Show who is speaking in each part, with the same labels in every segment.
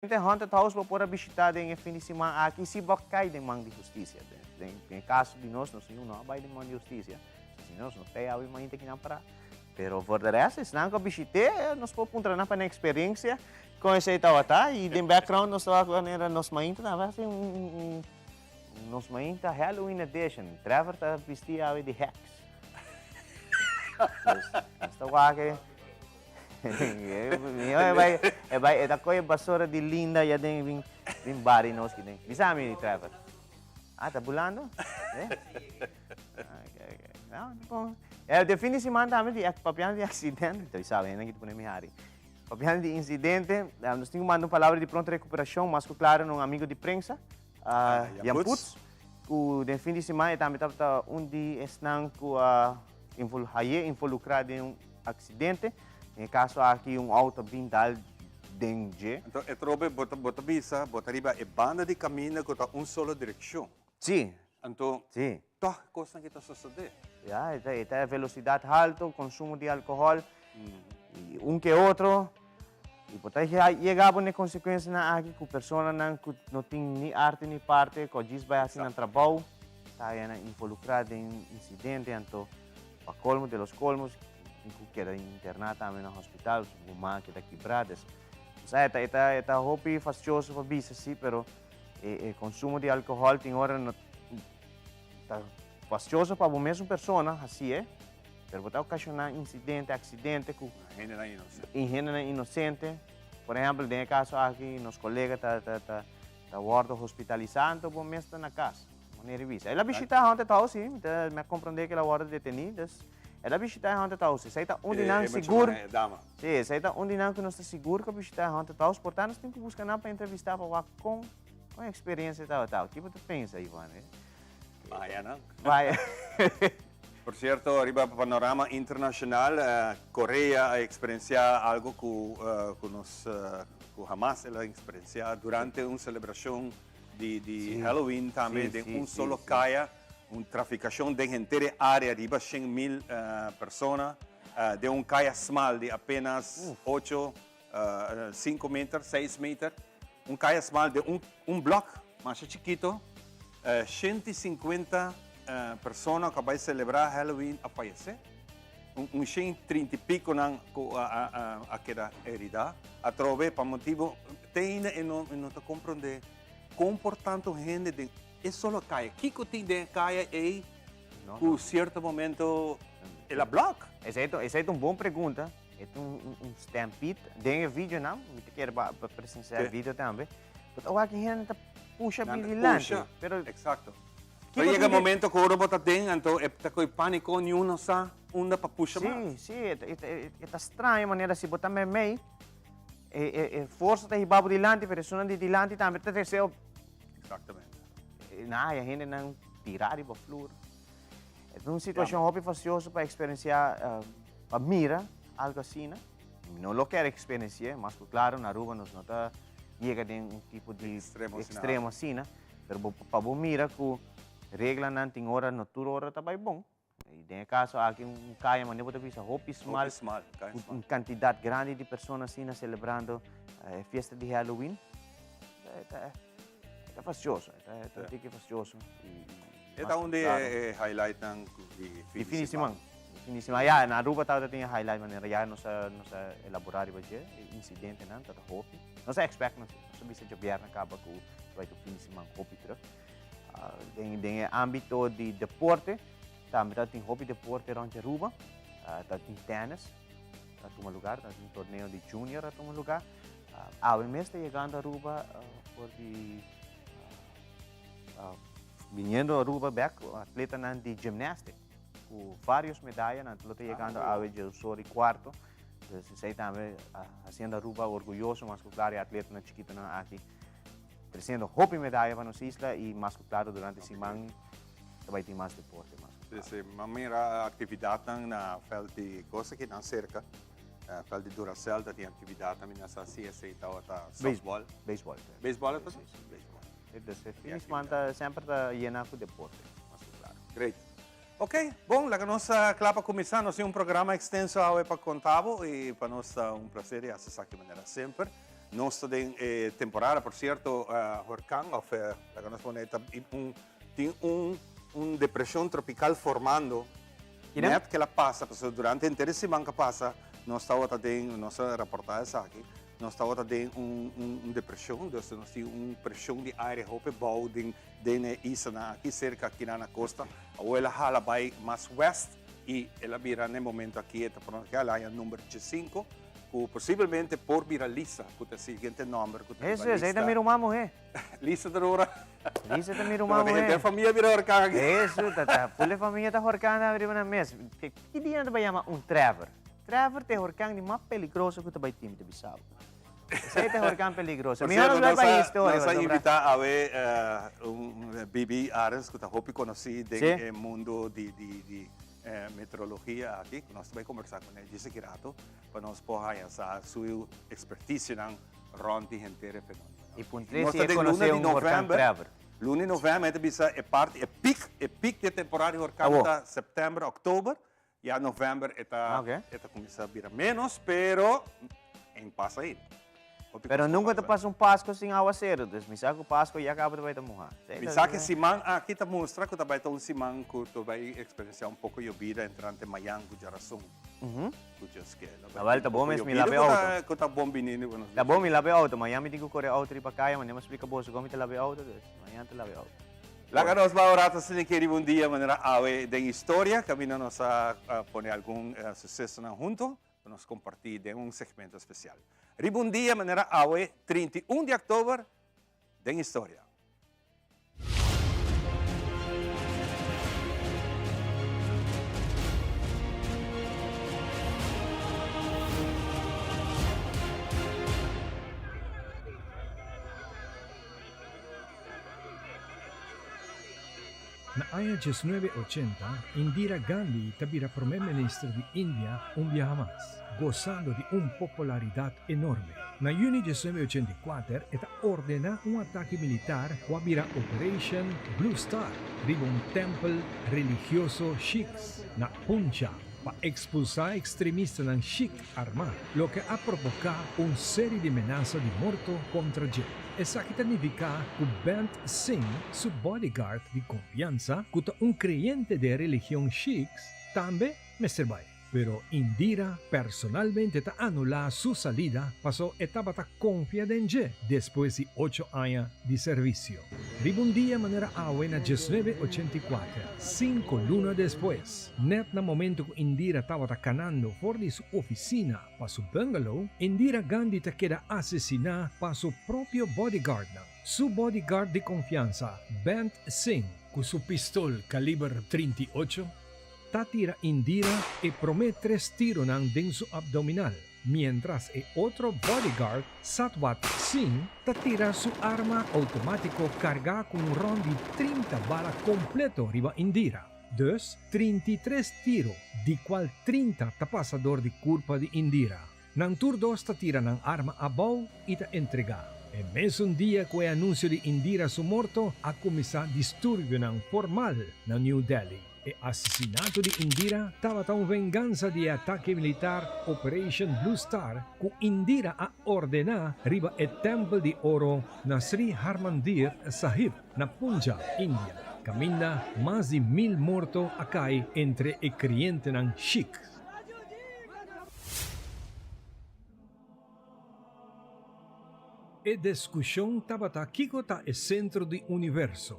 Speaker 1: Gente, haunted house po pora bisita din fim de semana aqui se bacai de mang de justiça. Tem caso de nós, não sei, não vai de mang de justiça. Se nós não tem algo mais que não para. Pero for the rest, se não bisite, nós po punta na para experiência com esse tawata e de background nós tava com nos mainta na vai nos mainta Halloween edition. Trevor tá vestia de Hex. Esta wake é coisa basura de linda e tem vim bari nos que tem. Bisa mi Trevor. Ah, tá bulando? Okay. Não, bom. Definitivamente também de papiano de acidente, então sabe, não que tu me hari. Papiano de incidente, nós temos uma palavra de pronta recuperação, mas claro, um amigo de prensa, Jan Putz, que de fim de semana também estava dia estão involucrado em acidente. Em caso aqui auto blindado dentro.
Speaker 2: Então, é trobe bota bisa, bota riba é banda de caminho com solo direção.
Speaker 1: Sim.
Speaker 2: Então,
Speaker 1: sim.
Speaker 2: Tá coisa que está sucedendo.
Speaker 1: Esta velocidade alta, consumo de álcool, e que outro. E pode chegar a consequência na aqui que a pessoa não tem nem arte nem parte, que diz vai assim no trabalho, está involucrada em incidente, então, para colmo de los colmos, que era internado também no hospital, uma que está quebrada. Esta hobby fastidioso para bisa, sim, pero o consumo de álcool tem hora está fastidioso para a mesma pessoa, assim é, pero pode ocasionar incidente, acidente, que ingênua inocente. Por exemplo, tem caso aqui, nos colegas tá hospitalizando, bom mesmo na casa, maneira vista. Ela visita onde está, sim, me compreender que ela hora detenida. Ela visita haunted house. Sai tá onde não seguro. Sim, sai tá onde não que não está seguro que visita haunted house. Portanto, nós temos que buscar para entrevistar para com a experiência tal. O que você pensa, Ivan?
Speaker 2: Vai, não?
Speaker 1: Vai.
Speaker 2: Por certo, arriba panorama internacional, Coreia a experienciar algo que nós jamais ela experienciar durante uma celebração de Halloween também, de solo caia. Uma traficação de inteira área de 100.000 pessoas, de caia small de apenas 8, 5 metros, 6 metros, caia small de bloco mais chiquito, 150 pessoas que vão celebrar Halloween a falecer, 130 e pico aquela herida, a través para motivo, tem e não te compreender, comportando gente de é só caia. O que tem de caia é, em certo momento, ela bloca?
Speaker 1: Essa é uma boa pergunta. É stampede. Tem vídeo, não? Eu quero presenciar vídeo também. Mas eu acho que a gente puxa vigilante.
Speaker 2: Exato. Mas chega um momento que o robô tem, então é com pânico, nenhum sabe onde para puxar mais.
Speaker 1: Sim, é estranho a maneira se botar meio. Força de ribabo de lante, pressão de lante também.
Speaker 2: Exatamente.
Speaker 1: A gente não tirar para o flor. É uma situação muito fastidiosa para experienciar, para mirar algo assim. Não lo quero experienciar, mas claro, na rua nós não chega a um tipo de extremo assim. Mas para mirar que regra não tem hora, não tudo hora está bem bom. E tem caso aqui caia, mas não pode ver hopi small, uma quantidade grande de pessoas assim celebrando a festa de Halloween. É fastidioso, é fastidioso.
Speaker 2: É onde é highlight ng
Speaker 1: fim de semana. Yeah, na Aruba tem highlight maneira, já nós elaborar o incidente não, tá hopi. Nós expect nós bisa governo acaba com vai to fim de semana hopi truck. Tem âmbito de deporte, também tem hopi deporte onde Aruba, tem tennis, tem um lugar, tem torneio de junior, tem um lugar. A mês está chegando a Aruba por viniendo a Aruba back, atleta de gimnástica, com várias medalhas, não está chegando a Sori quarto, se também fazendo Aruba orgulhoso, mas claro, atleta chiquito aqui, trazendo hopi medalha para nossa isla e mais claro durante a semana vai ter mais deporte.
Speaker 2: Uma mera atividade na feld de coisa que não cerca, feld de Duracell tem atividade também nessa CSA e tal, softball.
Speaker 1: Baseball.
Speaker 2: Baseball é baseball.
Speaker 1: Fim de semana sempre está llena com deporte, mas claro.
Speaker 2: Great. Ok, bom, a nossa clapa começar, nós temos programa extenso para contar e para nós é prazer e acessar de maneira sempre. no está en temporada, por cierto, huracán, la que nos pone, tiene un depresión tropical formando, net que la pasa, pues, durante inteira semana que passa, nós estamos tendo nossa reportagem aqui, nós estamos tendo depressão, então nós temos uma pressão de ar hope bom de isso aqui cerca aqui na costa, ou ela hala vai mais west e ela vira no momento aqui está pronto que ela é número 5, que possivelmente por virar Lisa, que é o seguinte número que
Speaker 1: Isso é, aí também uma mulher.
Speaker 2: Lisa Drora.
Speaker 1: Lisa também uma mulher.
Speaker 2: Tem família vira huracán aqui.
Speaker 1: Isso, tá. Pula família tá huracán na abriu na mesa. Que dia não vai chamar Trevor? Trevor é huracán de mais perigoso que tu vai ter, Bissau. Esse é huracán perigoso.
Speaker 2: Por
Speaker 1: Melhor
Speaker 2: cierto,
Speaker 1: vai para história.
Speaker 2: Nos ha invitado a ver Bibi Ares, que está hopi conocido del mundo de meteorologia aqui, que nós vamos conversar com ele desse grato, para nós poder usar sua expertise em ronde inteira fenômeno.
Speaker 1: E por 13 é conhecer huracán Trevor.
Speaker 2: Lunes e novembro é pico de temporada de huracán está setembro, outubro, e a novembro está começa a virar menos, pero em passa aí.
Speaker 1: Pero nunca te passa Páscoa sem aguaceiro, então me sabe que o Páscoa já acaba de vai te morrer.
Speaker 2: Me sabe que Simão aqui te mostra que vai ter Simão que tu vai experienciar pouco de vida entre Miami e Jaração.
Speaker 1: Tá bom mesmo, me lave auto.
Speaker 2: Que tá bom menino.
Speaker 1: Tá bom, me lave auto. Miami digo corre auto e para cá, mas não me explica boa, como te lave auto, amanhã te lave auto.
Speaker 2: Lá que nós vamos orar, se querer um dia maneira de história, caminho nos a poner algum sucesso junto, para nos compartilhar de segmento especial. Ribun dia maneira awe 31 de outubro de história.
Speaker 3: Na aya 1980, Indira Gandhi tabira primer ministro de India un día más, gozando de una popularidad enorme. Na juni 1984, esta ordena un ataque militar wabira Operation Blue Star, riba un templo religioso Sikhs na Punjab, para expulsar extremistas ng Sikh armado, lo que ha provocado una serie de amenazas de muerte contra gente. Esa que significa que Bent Singh, su bodyguard de confianza, que es un creyente de religión Sikhs, también me sirve. Pero Indira personalmente anuló su salida, pasó etapa confiada en ella después de 8 años de servicio. Un día manera buena 1984, 5 lunas después, net na momento que Indira estaba canando por de su oficina para su bungalow, Indira Gandhi queda asesinada por su propio bodyguard. Su bodyguard de confianza, Bent Singh, con su pistola calibre 38, tira Indira y promete 3 tiros en su abdominal, mientras el otro bodyguard, Satwat Singh, tira su arma automático cargada con un ron de 30 balas completo arriba Indira. Dus 33 tiros, de cual 30 pasador de culpa de Indira. Nang tur 2 tira ng arma abaw y entrega. En mes un día que el anuncio de Indira su morto, ha comenzado disturbio formal na New Delhi. El asesinato de Indira estaba tan venganza de ataque militar Operation Blue Star que Indira ha ordenado arriba el templo de oro na Sri Harmandir Sahib na Punjab, India. Camina más de 1000 muertos acá entre el creyente ng Sikh. E discussione estava aqui el centro del universo.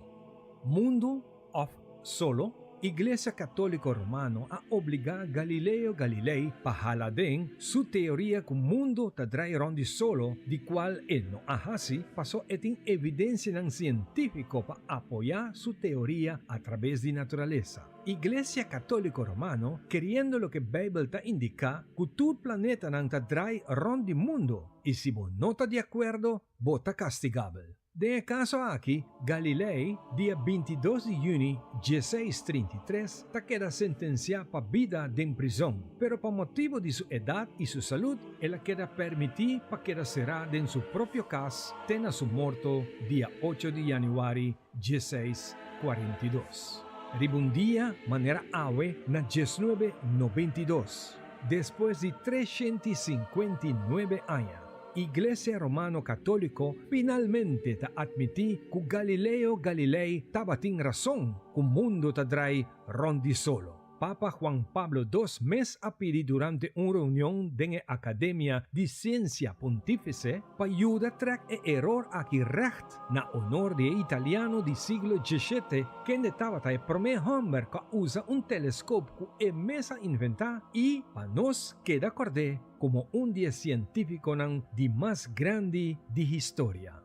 Speaker 3: Mundo of solo. Iglesia Católica Romana ha obligado a Galileo Galilei para jaladén su teoría que el mundo tendrá rondi solo, de cual él no así, pasó en evidencia científica para apoyar su teoría a través de naturaleza. Iglesia Católica Romana, queriendo lo que la Biblia indica, que todo el planeta tendrá rondi mundo, y si vos no estás de acuerdo, vos estás castigable. De caso aquí, Galilei, día 22 de junio de 1633, queda sentenciado para vida en prisión, pero por motivo de su edad y su salud, él queda permitido para quedar cerrado en su propio casa, tena su muerto día 8 de januario de 1642. Ribundía manera ave na 1992, después de 359 años. Iglesia Romano Católico finalmente ta admiti que Galileo Galilei tabating razón que mundo tadray rondi solo. Papa Juan Pablo II mes apidi durante una reunión de la Academia de Ciencia Pontífice pa ayuda track e error aquí recht na honor de italiano di siglo XVII que netava ta prome Humber ka usa un telescopio que e mesa inventa y pa nos queda acorde como un día científico nan di más grande di historia.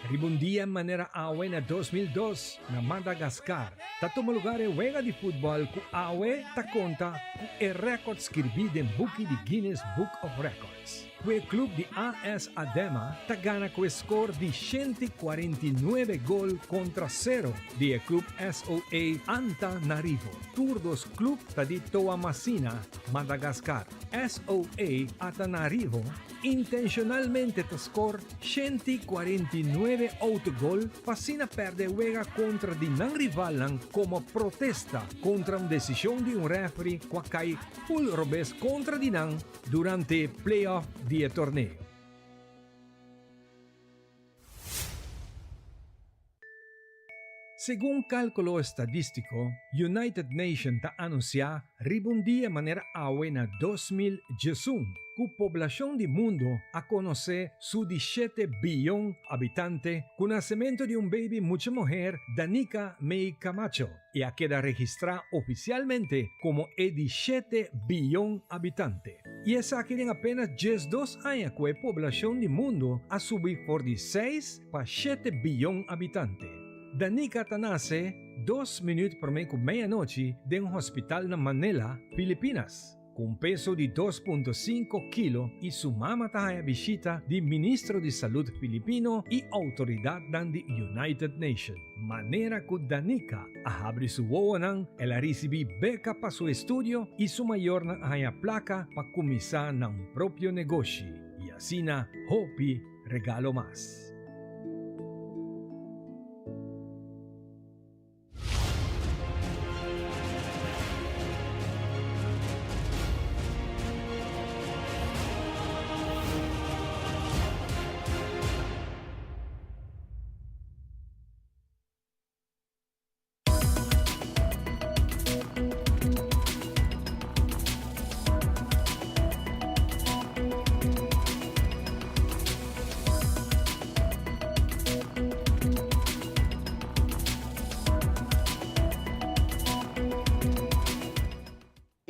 Speaker 3: Ribundia manera awe na 2002 na Madagascar. Tatong lugar e wega di football ku awe ta conta ku e record scribid en buki di Guinness Book of Records. Kue club di AS Adema ta gana kue score di 149 gol contra 0 di e club SOA Antananarivo. Turdos club ta di Toamasina, Madagascar. SOA Antananarivo intencionalmente ta score 149 autogol pasina perde wega contra di nang rivalan como protesta contra una decisión de un referee quacay full robes contra di nang durante playoff di torneo. Según cálculo estadístico, United Nations ta anuncia ribundia manera awe na 2011, cu población del mundo a conocer su 17 billón habitante con nacimiento de un baby mucha mujer Danica May Camacho y a queda registrada oficialmente como 17 billón habitante. Y esa quieren apenas 12 años que la población del mundo a subir por 16 para 7 billón habitante. Danica nace 2 minutos por medianoche de un hospital en Manila, Filipinas, con peso de 2.5 kilos y su mamá taja visita del ministro de salud filipino y autoridad de United Nations. Manera que Danica abre su wonan, ella recibe beca para su estudio y su mayor haya placa para comenzar un propio negocio. Y así na Hopi regalo más.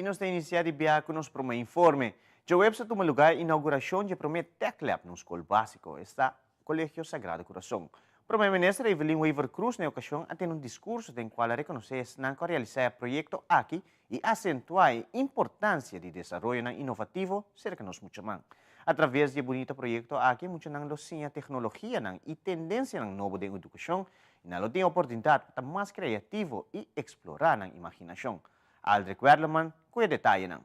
Speaker 1: Nos de iniciar de viajar con nos prome informe. Eu website toma lugar inauguração de prome TechLab no escola básico, está Colegio Sagrado Coração. Prome ministra Evelyn Weaver Cruz na ocasião atende um discurso em qual reconhece que realizar projeto aqui e acentuar a importância de desenvolvimento inovativo cerca de nós muito mais. Através de bonito projeto aqui, muito não docinha tecnologia e tendência novo de educação, e não tem oportunidade para mais criativo e explorar a imaginação. Aldrich Werleman, com detalhe não.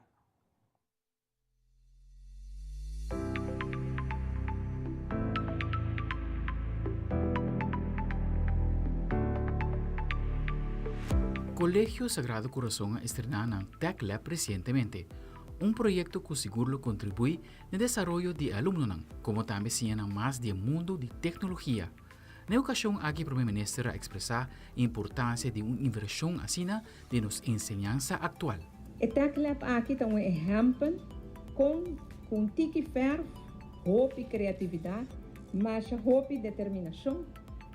Speaker 4: Colegio Sagrado Corazón estrenó TechLab recientemente, un proyecto que seguro contribuye al desarrollo de alumnos, como también siendo más del mundo de tecnología. Na ocasião, aqui o primeiro-ministro expressar a importância de uma inversão assim de nossa ensinança atual.
Speaker 5: O TechLab aqui é um exemplo com tique ferro, hope e criatividade, mas hope e determinação.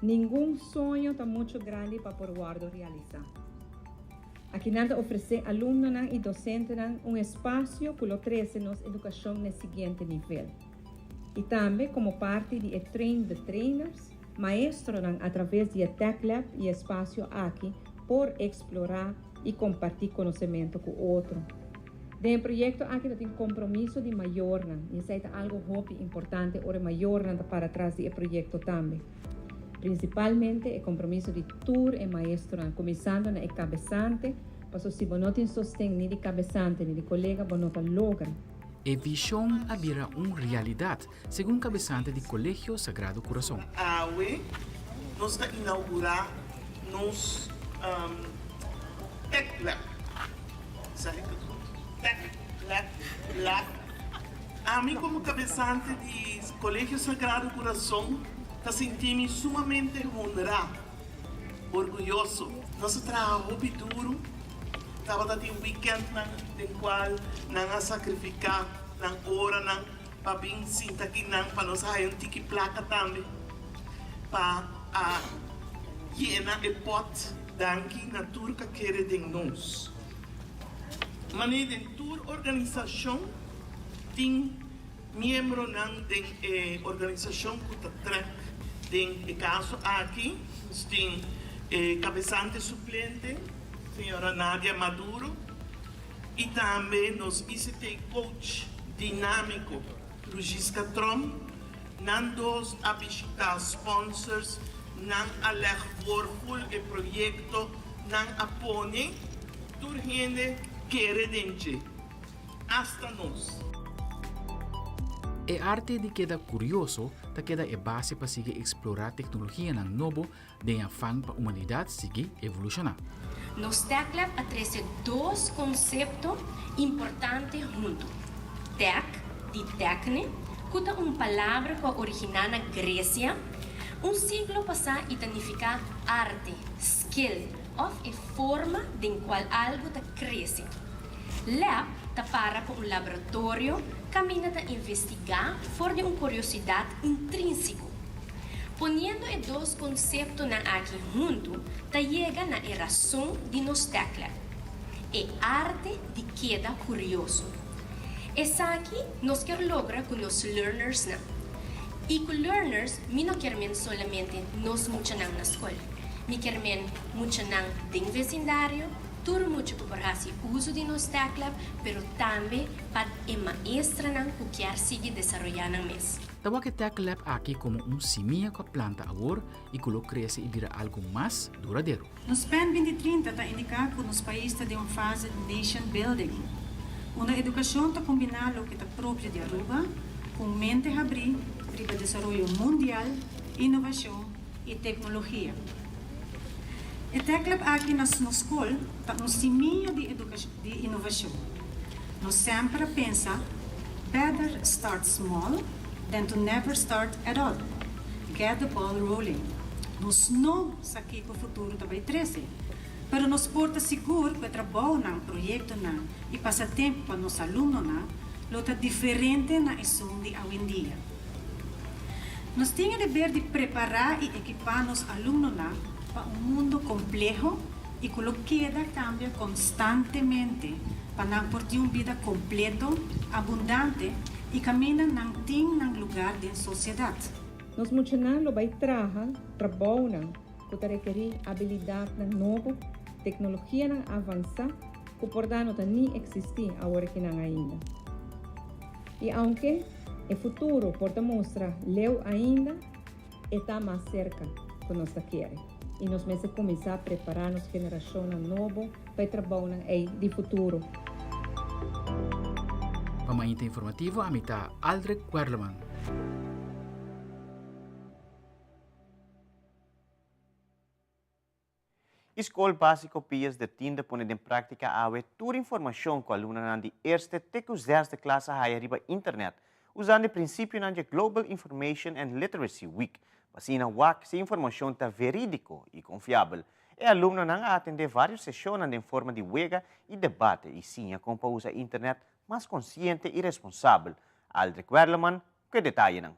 Speaker 5: Nenhum sonho está muito grande para por guardo realizar. Aqui nada oferecer alunos e docentes um espaço que oferece nossa educação no seguinte nível. E também como parte de treino de trainers, maestros através de TechLab e espaço aqui por explorar e compartilhar conhecimento com o outro. De projeto aqui tem compromisso de maior, e isso é algo muito importante para maior para trás do projeto também. Principalmente o compromisso de tour e maestro, começando na cabeçante, para se você não tem sustento de cabeçante, nem de colega, você não logra.
Speaker 4: A visão abrirá uma realidade, segundo o cabeçante do Colegio Sagrado Coração.
Speaker 6: Nós vamos inaugurar nos TechLab. Black. A mim, como cabeçante do Colégio Sagrado Coração, está sentindo sumamente honrado, orgulhoso. Nosso trabalho é duro. Estava dando um weekend no qual não sacrificar, não hora, não para vir sinta aqui, não para nós ter um tique placa também, para llenar o pote danke na turca quer de nós. Mas de tour organização tem membro da organização que está track. Tem caso aqui, tem cabeçante suplente, senhora Nadia Maduro, e também nos ICT coach dinâmico, Lugisca Trom, não dos abiscar sponsors, não aleg voorvol e projeto, não apone, tur gente quer dente, hasta nós.
Speaker 4: E arte de queda curioso, ta queda é base para seguir explorar tecnologia ng novo, de afán para a humanidade seguir evolucionar.
Speaker 7: Nos TechLab atrece dois conceitos importantes juntos. Tech, de técnica, que é uma palavra que originou na Grécia. Siglo passado significa arte, skill, ou a forma de qual algo cresce. Lab para laboratório, caminha a investigar por uma curiosidade intrínseca. Ponendo os dois conceitos aqui juntos, chega na razão de nos TechLab. É arte de queda curioso. Essa aqui nós queremos lograr com os learners. E com learners, não queremos solamente nos muito na escola. Me queremos muito no vecindário, tudo muito para o uso de nos TechLab, mas também para a maestra que quer seguir desenvolvendo no mês.
Speaker 4: Tawa que TechLab aqui como semilla que planta agora e que lo cresce e vira algo mais duradouro.
Speaker 8: Nos PEN 2030 está indicado que nos países de uma fase de nation building. Uma educação está combinando o que está próprio de Aruba, com mente abrir para o desenvolvimento mundial, inovação e tecnologia. O TechLab aqui na escola está semilla de inovação. Nós sempre pensamos, better start small than to never start at all. Get the ball rolling. Nós não sabemos que o futuro vai trazer, mas nos porta seguro que o trabalho no projeto e passatempo para os alunos é diferente na edição de hoje em dia. Nós temos o dever de preparar e equipar os alunos para um mundo complexo e que queda cambia constantemente para não ter uma vida completa, abundante e caminhar num lugar da sociedade.
Speaker 5: Nós muitos vai trabalhar que requer habilidade nova, tecnologia avançada, que por não existir agora que não ainda. E aunque o futuro pode mostrar leu ainda, está mais cerca que nós queremos. E nós vamos começar a preparar nossa geração nova para trabalhar no futuro.
Speaker 4: Pamainta informativo a mitad Aldrich Werleman.
Speaker 1: Escola Básico Pias de Tinda põe em prática a toda informação que alunos de eerste tot derde classe haya riba internet, usando o princípio de Global Information and Literacy Week, para WAC se informação está verídico e confiável. E alunos não atender várias sessões em forma de huelga e debate, e sim, como para usar a internet mais consciente e responsável. Aldrich Werleman, que detalhe não.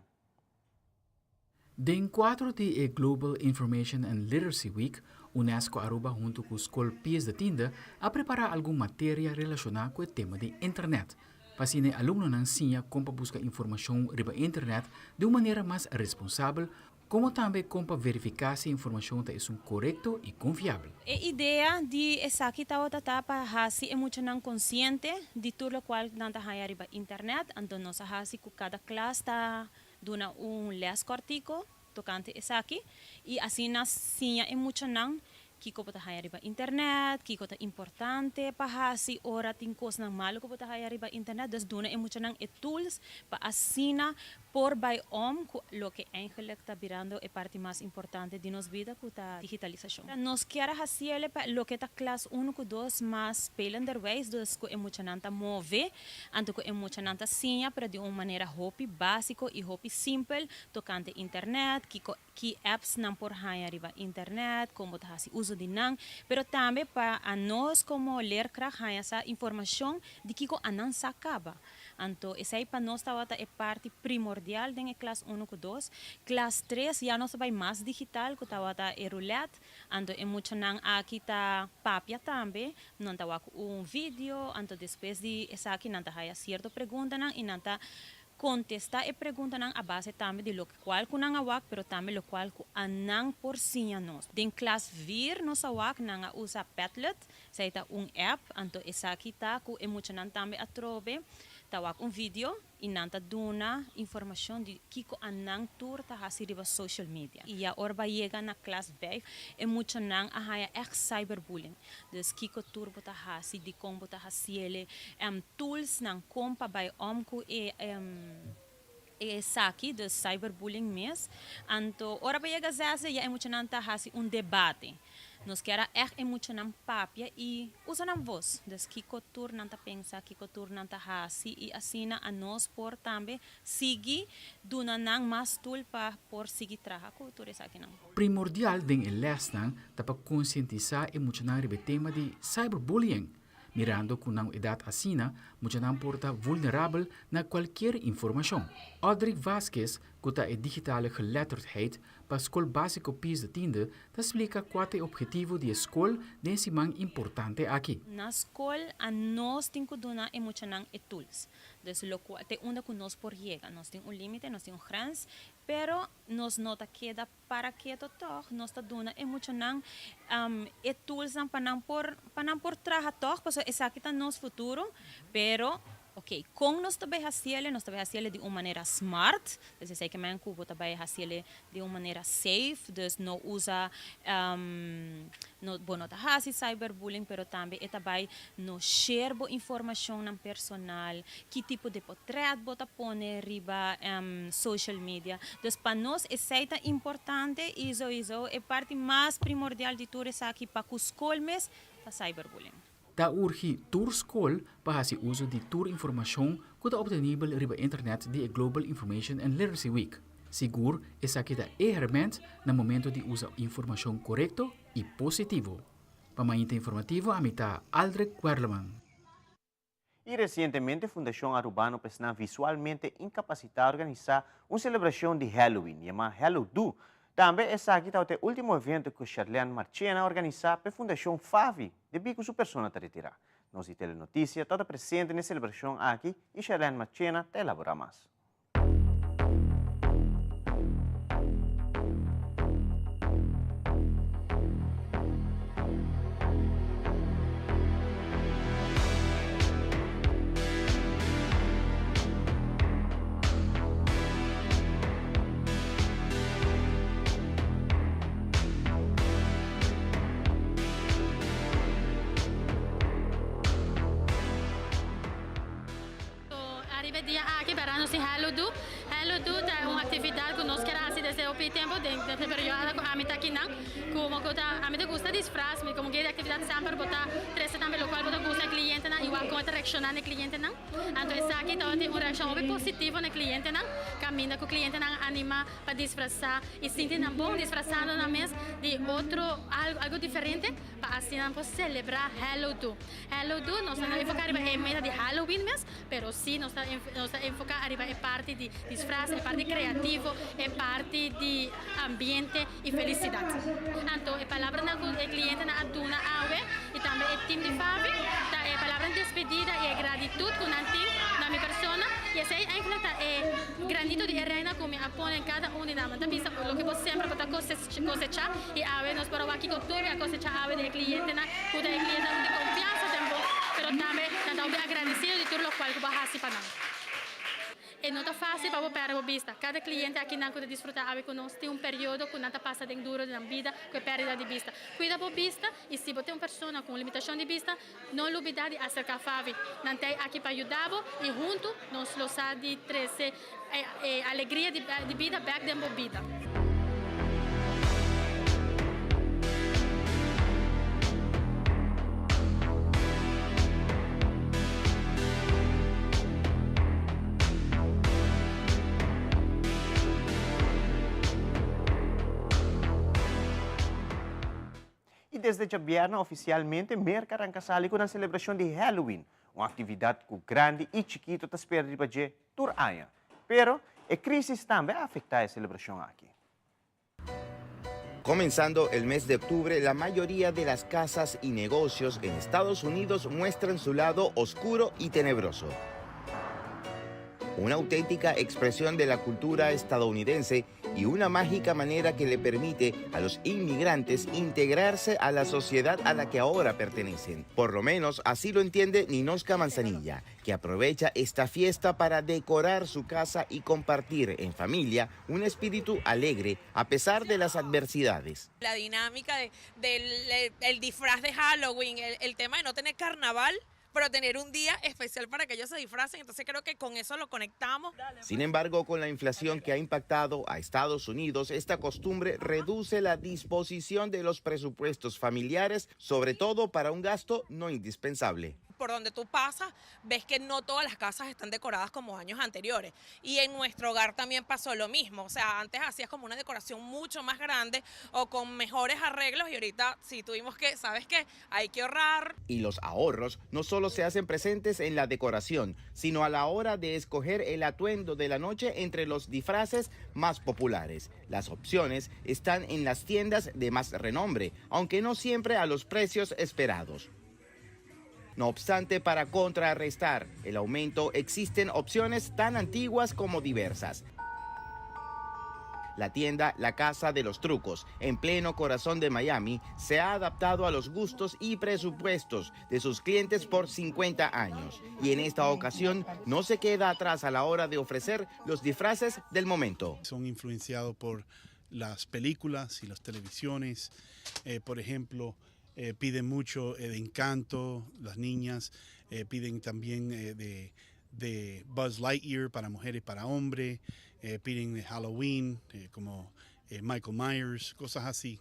Speaker 4: Den 4 de Global Information and Literacy Week, UNESCO Aruba junto com a Escola Pias de Tinda a preparar alguma matéria relacionada com o tema de internet. Para que os alunos não ensinam como buscar informação sobre a internet de uma maneira mais responsável, como também como verificar se a informação é correta e confiável.
Speaker 9: A ideia de essa aqui está para fazer muito consciente de tudo o qual não está na internet, então nós fazemos que cada classe está dando lesco artigo tocante essa aqui e assim nós sim é muito kiko pata haya riba internet, kiko ta importante pa hasi ora tingkos ng malo ko pata haya riba internet, dus duna mucho ng tools pa asina por by lo que eigenlijk ta virando e parte más importante de nos vida ku ta digitalización. Nos quiera hasiele pa lo que ta class 1 ku 2 más pelanderwijs, dus ku mucho nanta move, anto ku mucho nanta sinha para de uma maneira hopi básico e hopi simple tocante internet, ki apps nang por haya riba internet, como ta hasi uso de nang, pero também para a nós como leerkracht haya sa informação de kiko anang sakaba. Anto essa para nós tawata é parte primordial den class 1 ku 2. Class 3 já nós vai mais digital ku tawata é roulette. Anto é muito nang aqui ta papia também, não tawa ku vídeo, anto depois de essa aqui não ta haya certo pergunta nang inanta contestar e pergunta nang a base também de lo qual ku nang awak, pero também lo qual ku anang por sinha nos. Den class 4 nos awak nang usa Padlet, sa ita app, anto essa aqui ta ku é muito nang também atrobe. Tawak vídeo e nanta duna informação de kiko anang tour ta hasi riba social media. E a orba chega na class 5 é muito nang a haya echt cyberbullying. Dus kiko tour bota hasi de como bota hasi ele tools nang kompa by omku e saki de cyberbullying mes. Anto orba chega zase ja muito nanta hasi debate. Nos quer emocionar papia e usar a voz. Dus kiko tour nanta pensa, kiko tour nanta hasi e assina a nós por também seguir duna nang mas tool pa por seguir traha cultura sa akin.
Speaker 4: Primordial ding iles nang tapag conscientizar emocionar ribe tema de cyberbullying. Mirando que na idade assina, muita não porta vulnerável na qualquer informação. Audrey Vasquez, que é digitale geletterdheid, para a escola básica PIS de Tinde, explica qual é o objetivo da escola nesse man importante aqui.
Speaker 9: Na escola, nós temos que dar emocionar e tools. Então, tem onde que nós por chegar. Nós temos limite, nós temos grandes, pero nós nota que da para que totor, nós tá dando emocionar e tools para por trabalhar toh, porque essa aqui tá nosso futuro, pero ok, com nós também fazê-lo de uma maneira smart, dus sei que man cubo também fazê-lo de uma maneira safe, dus não usa no bono ta hasi cyberbullying, pero também é também no share bo informação nam personal, que tipo de portrait bota pone riba social media. Dus para nós é importante isso é parte mais primordial de tudo isso aqui para os escolas ta cyberbullying.
Speaker 4: Da urge tour school para o uso de tour informação que está obtenível riba internet de Global Information and Literacy Week. Seguro, essa aqui é hermente no momento de usar informação correto e positivo. Para mais informativo, a mitad Aldrich Werleman.
Speaker 1: E recentemente, a Fundação Arubano está visualmente incapacitada a organizar uma celebração de Halloween, chamada Halloween. Também essa aqui é o último evento que Charlene Marchena organizou para a Fundação Favi, de bico sua pessoa te retirar. Nós temos notícia, toda presente na celebração aqui e Charlene Marchena te elabora mais.
Speaker 10: Halloween é uma atividade que nós queremos fazer desde o tempo de período com a mim aqui não, como que a mim gosta de disfraz, como que a atividade sempre botar três também local botar gosta cliente não, igual com reacionar no cliente não. Então essa aqui tem uma reação muito positiva no cliente não, caminha com o cliente não anima para disfrazar e sentir não bom disfrazando na mesa de outro algo diferente para assim não poder celebrar Halloween. Halloween nós não enfocar em meta de Halloween mesmo, pero sim nós enfocar arriba é parte de disfraz, é parte criativo, é parte de ambiente e felicidade. Então, a palavra do cliente na aduna awe e também o time de Favi, a palavra de despedida e gratidão com a team da minha persona e essa é gratidão de reina como me apone cada um de nós. Então, pensa o que você sempre pode cosechar e awe nós para aqui com tudo a cosechar awe de cliente na o de cliente de confiança tempo, pero também nós agradecido de tudo o qual que vai fazer para nós. não está fácil para perder a vista. Cada cliente aqui não pode desfrutar ave conosco tem período que não está passando duro na vida com perda de vista. Cuida da vista e se você tem uma pessoa com limitação de vista, não olvide de acercar a fave. Não tem aqui para ajudar e junto nós losar de trazer alegria de vida back dentro da vida.
Speaker 1: E desde Jabiana, oficialmente, merca arranca sali com a celebração de Halloween, uma atividade que grande e chiquito está esperando para fazer tur año. Pero, a crisis também afecta a celebración aquí.
Speaker 11: Comenzando el mes de octubre, la mayoría de las casas y negocios en Estados Unidos muestran su lado oscuro y tenebroso. Una auténtica expresión de la cultura estadounidense y una mágica manera que le permite a los inmigrantes integrarse a la sociedad a la que ahora pertenecen. Por lo menos así lo entiende Ninoska Manzanilla, que aprovecha esta fiesta para decorar su casa y compartir en familia un espíritu alegre a pesar de las adversidades.
Speaker 12: La dinámica del disfraz de Halloween, el tema de no tener carnaval, pero tener un día especial para que ellos se disfracen, entonces creo que con eso lo conectamos.
Speaker 11: Sin embargo, con la inflación que ha impactado a Estados Unidos, esta costumbre reduce la disposición de los presupuestos familiares, sobre todo para un gasto no indispensable.
Speaker 12: Por donde tú pasas, ves que no todas las casas están decoradas como años anteriores. Y en nuestro hogar también pasó lo mismo. O sea, antes hacías como una decoración mucho más grande o con mejores arreglos y ahorita sí tuvimos que, ¿sabes qué? Hay que ahorrar.
Speaker 11: Y los ahorros no solo se hacen presentes en la decoración, sino a la hora de escoger el atuendo de la noche entre los disfraces más populares. Las opciones están en las tiendas de más renombre, aunque no siempre a los precios esperados. No obstante, para contrarrestar el aumento, existen opciones tan antiguas como diversas. La tienda La Casa de los Trucos, en pleno corazón de Miami, se ha adaptado a los gustos y presupuestos de sus clientes por 50 años. Y en esta ocasión no se queda atrás a la hora de ofrecer los disfraces del momento.
Speaker 13: Son influenciados por las películas y las televisiones, por ejemplo, piden mucho de Encanto, las niñas, piden también de Buzz Lightyear para mujeres y para hombres, piden de Halloween como Michael Myers, cosas así.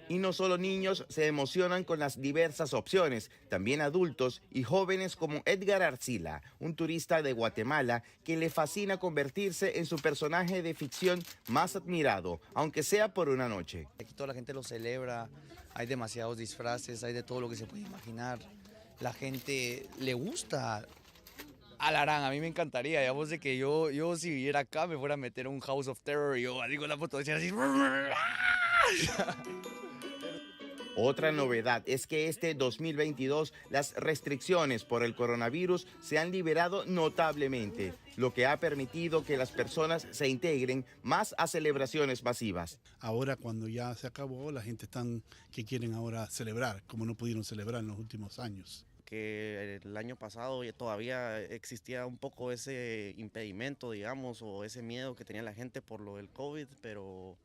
Speaker 11: Y no solo niños se emocionan con las diversas opciones, también adultos y jóvenes como Edgar Arcila, un turista de Guatemala que le fascina convertirse en su personaje de ficción más admirado, aunque sea por una noche.
Speaker 14: Aquí toda la gente lo celebra, hay demasiados disfraces, hay de todo lo que se puede imaginar. La gente le gusta. Alarán, a mí me encantaría, digamos de que yo si viviera acá me fuera a meter un House of Terror y yo digo la foto así.
Speaker 11: Otra novedad es que este 2022 las restricciones por el coronavirus se han liberado notablemente, lo que ha permitido que las personas se integren más a celebraciones masivas.
Speaker 13: Ahora cuando ya se acabó, la gente que quieren ahora celebrar, como no pudieron celebrar en los últimos años.
Speaker 15: Que el año pasado todavía existía un poco ese impedimento, digamos, o ese miedo que tenía la gente por lo del COVID, pero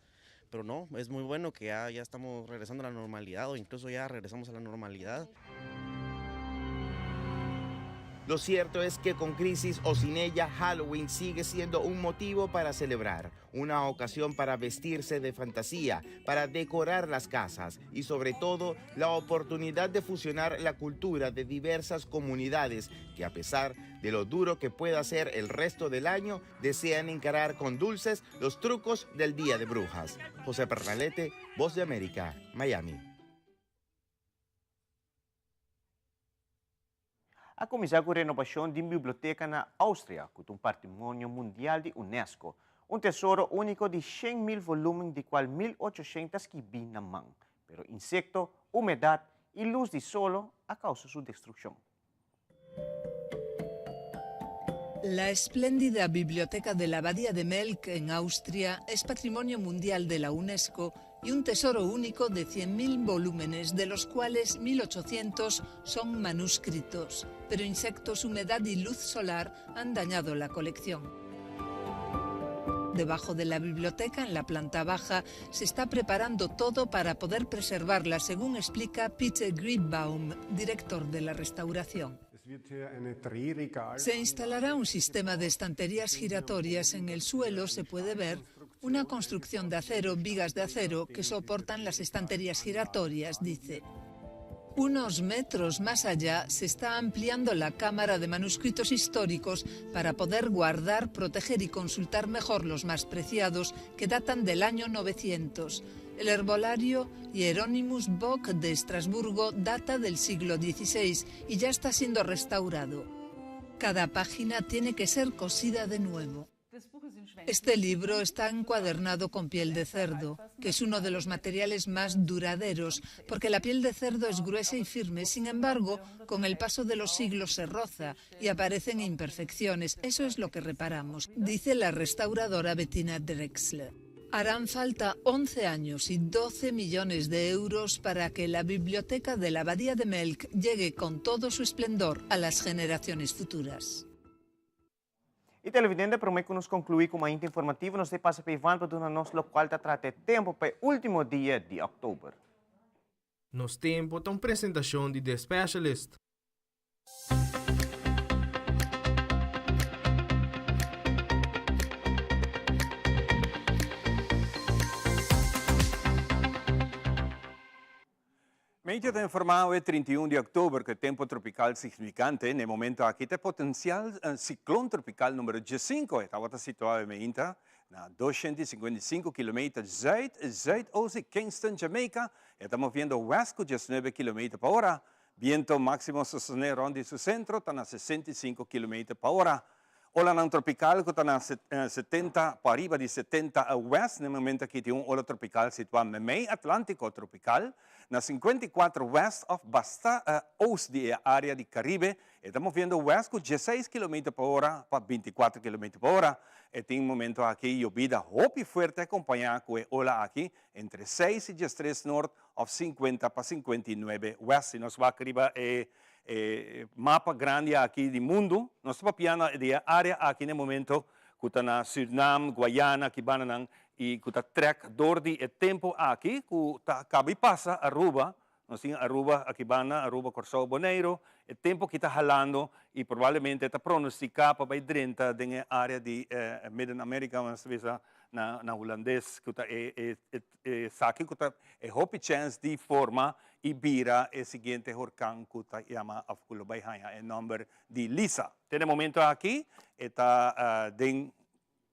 Speaker 15: no, es muy bueno que ya estamos regresando a la normalidad o incluso ya regresamos a la normalidad.
Speaker 11: Lo cierto es que con crisis o sin ella, Halloween sigue siendo un motivo para celebrar, una ocasión para vestirse de fantasía, para decorar las casas y sobre todo la oportunidad de fusionar la cultura de diversas comunidades que a pesar de lo duro que pueda ser el resto del año, desean encarar con dulces los trucos del Día de Brujas. José Pernalete, Voz de América, Miami.
Speaker 1: A começar com a renovação de uma biblioteca na Áustria, com um patrimônio mundial de Unesco, um tesouro único de 100.000 volumes, de qual 1.800 que vi na mão, pero insecto, umidade e luz de solo a causa de sua destruição.
Speaker 16: La espléndida biblioteca de la Abadía de Melk en Austria es patrimonio mundial de la UNESCO y un tesoro único de 100.000 volúmenes, de los cuales 1.800 son manuscritos. Pero insectos, humedad y luz solar han dañado la colección. Debajo de la biblioteca, en la planta baja, se está preparando todo para poder preservarla, según explica Peter Greenbaum, director de la restauración. Se instalará un sistema de estanterías giratorias. En el suelo se puede ver una construcción de acero, vigas de acero, que soportan las estanterías giratorias, dice. Unos metros más allá se está ampliando la cámara de manuscritos históricos para poder guardar, proteger y consultar mejor los más preciados, que datan del año 900. El herbolario Hieronymus Bock de Estrasburgo data del siglo XVI y ya está siendo restaurado. Cada página tiene que ser cosida de nuevo. Este libro está encuadernado con piel de cerdo, que es uno de los materiales más duraderos, porque la piel de cerdo es gruesa y firme. Sin embargo, con el paso de los siglos se roza y aparecen imperfecciones. Eso es lo que reparamos, dice la restauradora Bettina Drexler. Harán falta 11 años y 12 millones de euros para que la biblioteca de la Abadía de Melk llegue con todo su esplendor a las generaciones futuras.
Speaker 1: E televidente, prometo que nos concluir com uma índia informativa. Nós passa para Ivan para dar-nos o qual trata tempo para o último dia de outubro.
Speaker 17: Nos tempo tem apresentação de The Specialist.
Speaker 2: Meio está informado é 31 de outubro que tempo tropical significante. No momento aqui tem potencial ciclone tropical número 15. Estava situado em Meinta, na 255 km zuid-oeste de Kingston, Jamaica. Estamos vendo oeste 19 km por hora. Viento máximo sostenido onde seu centro está na 65 km por hora. Ola não tropical que está na 70 para arriba de 70 a oeste. No momento aqui tem ola tropical situado no meio Atlântico tropical. Na 54 west of basta oeste da área de Caribe. Estamos vendo oeste com 16 km por hora para 24 km por hora. E tem um momento aqui llovida hopi forte acompanhada com a ola aqui entre 6 e 13 norte of 50 para 59 west. Nós vamos arriba mapa grande aqui do mundo. Nós estamos piando a área aqui no momento que está na Suriname, Guiana, Kibananang, e que está trek door de tempo aqui, que está acaba passa Aruba, nós temos Aruba, Aquibana, Aruba, Corsão, Bonaire, o tempo que está ralando e provavelmente está pronosticado para 30 na área de Midden-América, mas talvez na holandês, que está aqui, que está hope chance de forma e vira o seguinte huracán que está chama Afkulobaihanha, o nome de Lisa. Tem momento aqui, está em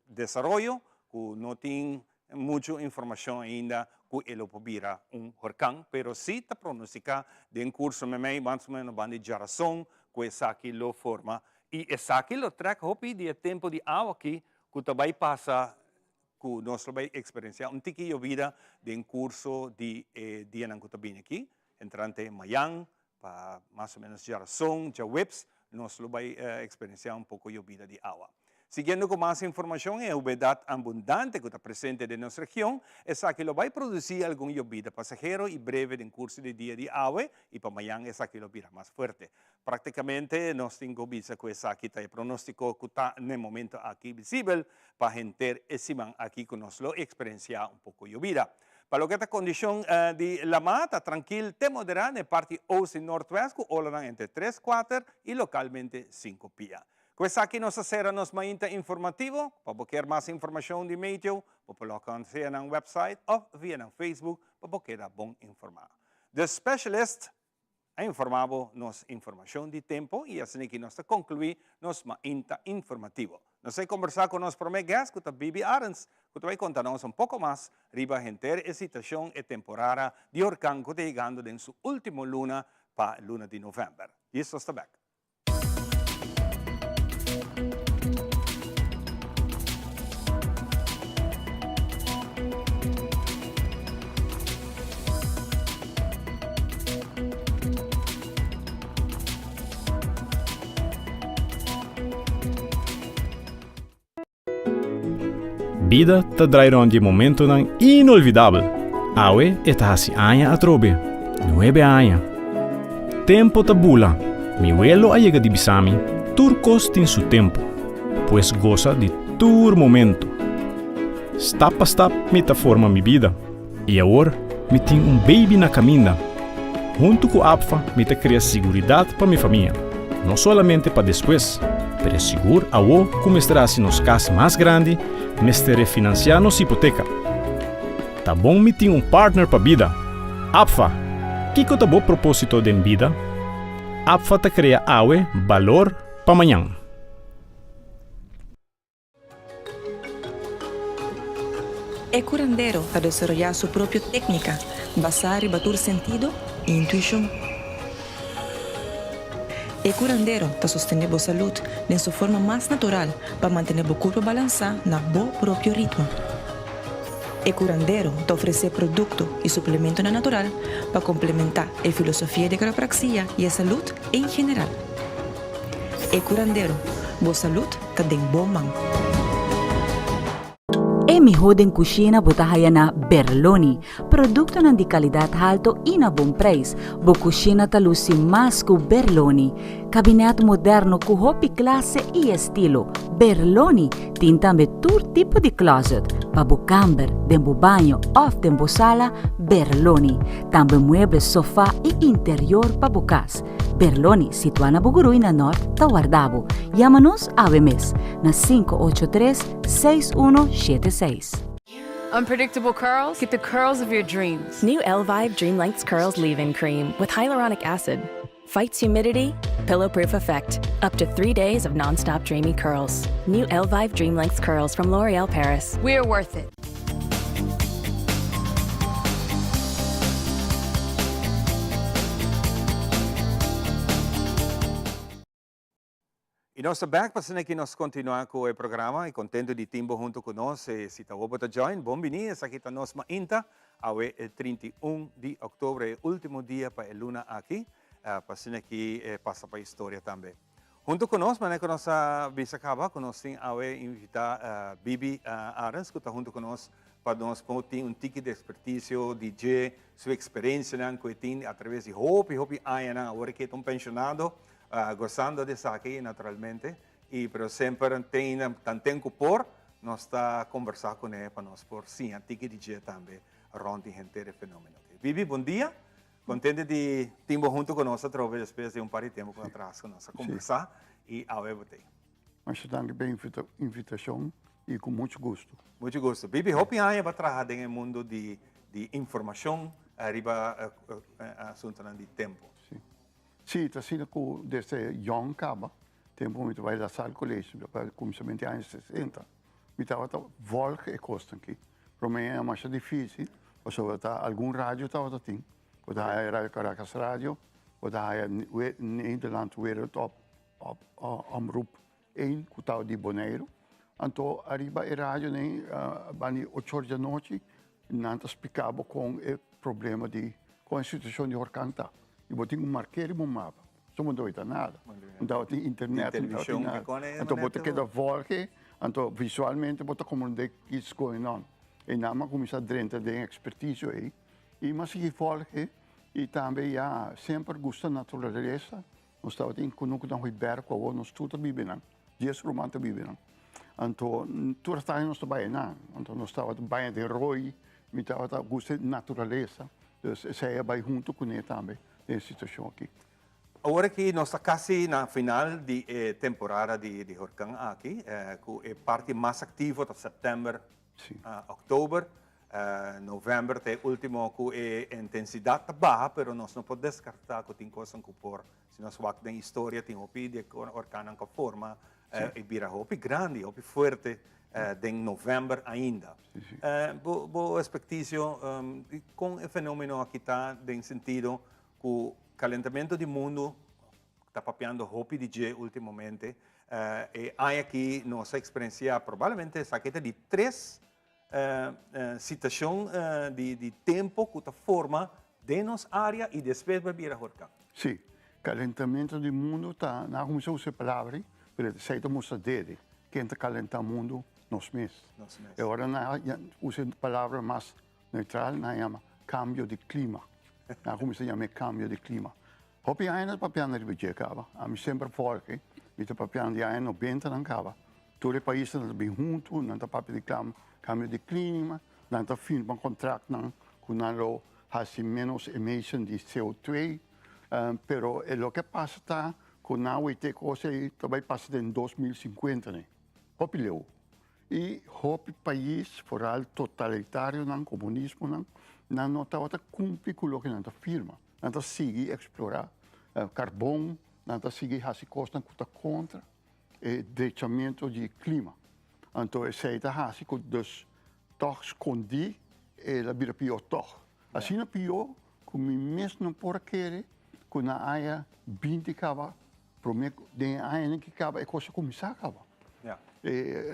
Speaker 2: desenvolvimento, que não tem muita informação ainda que ele pode virar huracán, pero sim está pronosticado de um curso mais ou menos de geração, que essa aqui lo forma, e essa aqui lo track hopi de tempo de água aqui, que também passa, que nós vamos experienciar tiquinho vida de um curso de dia que está bem aqui, entrante Mayang, para mais ou menos geração, já webs, nós vamos experienciar pouco de vida de água. Siguiendo con más información, la humedad abundante que está presente en nuestra región, esa que lo va a producir algún llovida pasajero y breve en curso de día de agua, y para mañana esa que lo virá más fuerte. Prácticamente nos tengo vista que esa que está el pronóstico que está en el momento aquí visible, para gente ese man aquí que nos lo experiencia un poco llovida. Para lo que esta condición de la mata, tranquila, te moderada en parte oeste y noroeste, olarán entre 3, 4 y localmente 5 pies. Pues aquí nos hacemos más informativo. Para buscar más información de medio, para colocarse en el website o vía en Facebook, para buscar bom informado. The Specialist ha informado nos información de tiempo y así que nos concluir nos más informativo. Nos he conversado con nuestro primer guest, que es Bibi Arens, que va a contarnos un poco más riba gente la situación y temporada de huracán que está llegando en su última luna para luna de noviembre. Y esto está back.
Speaker 18: Vida te drairá de momento inolvidável. Awe está assim aña a trobe, 9 años. Tempo te bula, mi vuelo a llega de Bisami, turcos tem su tempo, pues goza de tu momento. stap a stap me forma minha vida. E agora, me tenho baby na caminho. Junto com a APFA, me cria segurança para minha família. Não somente para depois, mas seguro a o como estará se nos casas mais grande, me estará financiar nossa hipoteca. Tá bom me tenho partner para vida. APFA, que tá bom propósito de vida? APFA te cria valor para amanhã.
Speaker 19: É curandeiro a desarrollar sua própria técnica, basada em bater sentido e intuição. É curandeiro a sustentar a saúde de sua forma mais natural para manter o corpo balançado na seu próprio ritmo. É curandeiro a oferecer produto e suplemento natural para complementar a filosofia de quiropraxia e a saúde em geral. É curandeiro, boa saúde está em boa mão.
Speaker 20: E melhor em cozinha botahaya na Berloni, produto de qualidade alto e na bom preço. Bo cozinha talusi mais com Berloni, gabinete moderno com hopi classe e estilo. Berloni tem também todo tipo de closet, para bo camper, dembo banho ou dembo sala, Berloni. Também muebles sofá e interior para bo casa. Berloni, situada na Bugurui, na Norte, Taguardabo. Chama-nos ABMES, na 583-6176.
Speaker 21: Unpredictable curls? Get the curls of your dreams. New Elvive Dream Lengths Curls Leave-In Cream with hyaluronic acid. Fights humidity, pillow-proof effect. Up to 3 days of non-stop dreamy curls. New Elvive Dream Lengths Curls from L'Oreal Paris. We're worth it.
Speaker 2: E nós back para que nós continuar com o programa e contento de tempo junto conosco. Se está para join, bem-vindo. Aqui está nós ainda, ao 31 de outubro, é o último dia para a luna aqui, para que passa para a história também. Junto conosco, mas que nossa bisacaba, nós temos a invitar Bibi Arens, que está junto conosco para nós ter ticket de expertise, DJ, sua experiência que tem através de Hope Ayana, agora que estão pensionados. Gozando de isso aqui, naturalmente, pero sempre tem tempo por nós está conversar com ele para nós por sim, a tique DJ também, around gente de fenômeno. Bibi, bom dia, contente de estar junto conosco através depois de par de tempo atrás com nós a conversar e a ver você.
Speaker 22: Mas danke pela invitação e com muito gosto.
Speaker 2: Muito gosto. Bibi, hope aí vai trabalhar no mundo de informação, arriba assunto de tempo.
Speaker 22: Sim, está sendo que desde young caba, tempo muito vai da sala colégio, para começamento dos anos 60, me estava volta e costa aqui. Para mim é mais difícil, porque algum rádio estava tem, porque a Rádio Caracas Rádio, porque a Nederland Wereld Omroep 1, que estava de Bonaire. Então, arriba a rádio, bani 8 horas da noite, não explicava com o problema com a situação de Orcanta. E eu tinha marqueiro no mapa. Só não deu nada. Não tinha internet, não tinha nada. Então, eu tinha que voltar, então, visualmente, eu compreender o que está acontecendo. E nada mais começar a dentro de expertise aí. E mas se voltar, e também sempre gosta da natureza. Nós estávamos em Kunuku da Riberco, nós tudo vivendo. 10 romantas vivendo. Então, tudo está nós trabalhando. Então, nós estávamos bem de roi, nós estávamos gostando da natureza. Então, isso é junto com ele também. Situação aqui.
Speaker 2: Agora que nós estamos quase na final de temporada de Huracán aqui, com a parte mais ativa de setembro, outubro, novembro, é o último com a intensidade baixa, mas nós não podemos descartar que tem coisas que por, se nós vamos na história, tem o de Huracán que forma, e vira o grande, o forte, em novembro ainda. Boa expectativa com o fenômeno aqui está, em sentido que o calentamento do mundo está papeando hopi DJ ultimamente e há aqui nossa experiência provavelmente essa aqui de 3 situações de tempo que está forma de nossa área e depois vai vir a Huracán.
Speaker 22: Sim, calentamento do mundo está, não começou a usar palavras, mas sei que mostra dele, que está calentando o mundo nos meses. Agora usa palavra mais neutral, não chama cambio de clima. Como se chama cambio de clima. Hopi ainda papiando de bicicleta, a mim sempre forte, e te papiando de ainda 90 não cava. todos os países estão bem juntos, não está papel de cambio de clima, não está firma contrato com não hace menos emissão de CO2, pero o que passa está com não ter coisa também passa em 2050, né? Hopileu. E hopi país foral totalitário não comunismo não está cumprir com o que não está firma, não está seguir explorar carbono, não está seguir fazer coisas que está contra o derrettimento de clima. Então, esse está fazendo que dos toch escondi a vida pior toch. Assim não pior, como mesmo não pode querer, que na área 20 acaba, prometo, de área que acaba, é coisa começar acaba.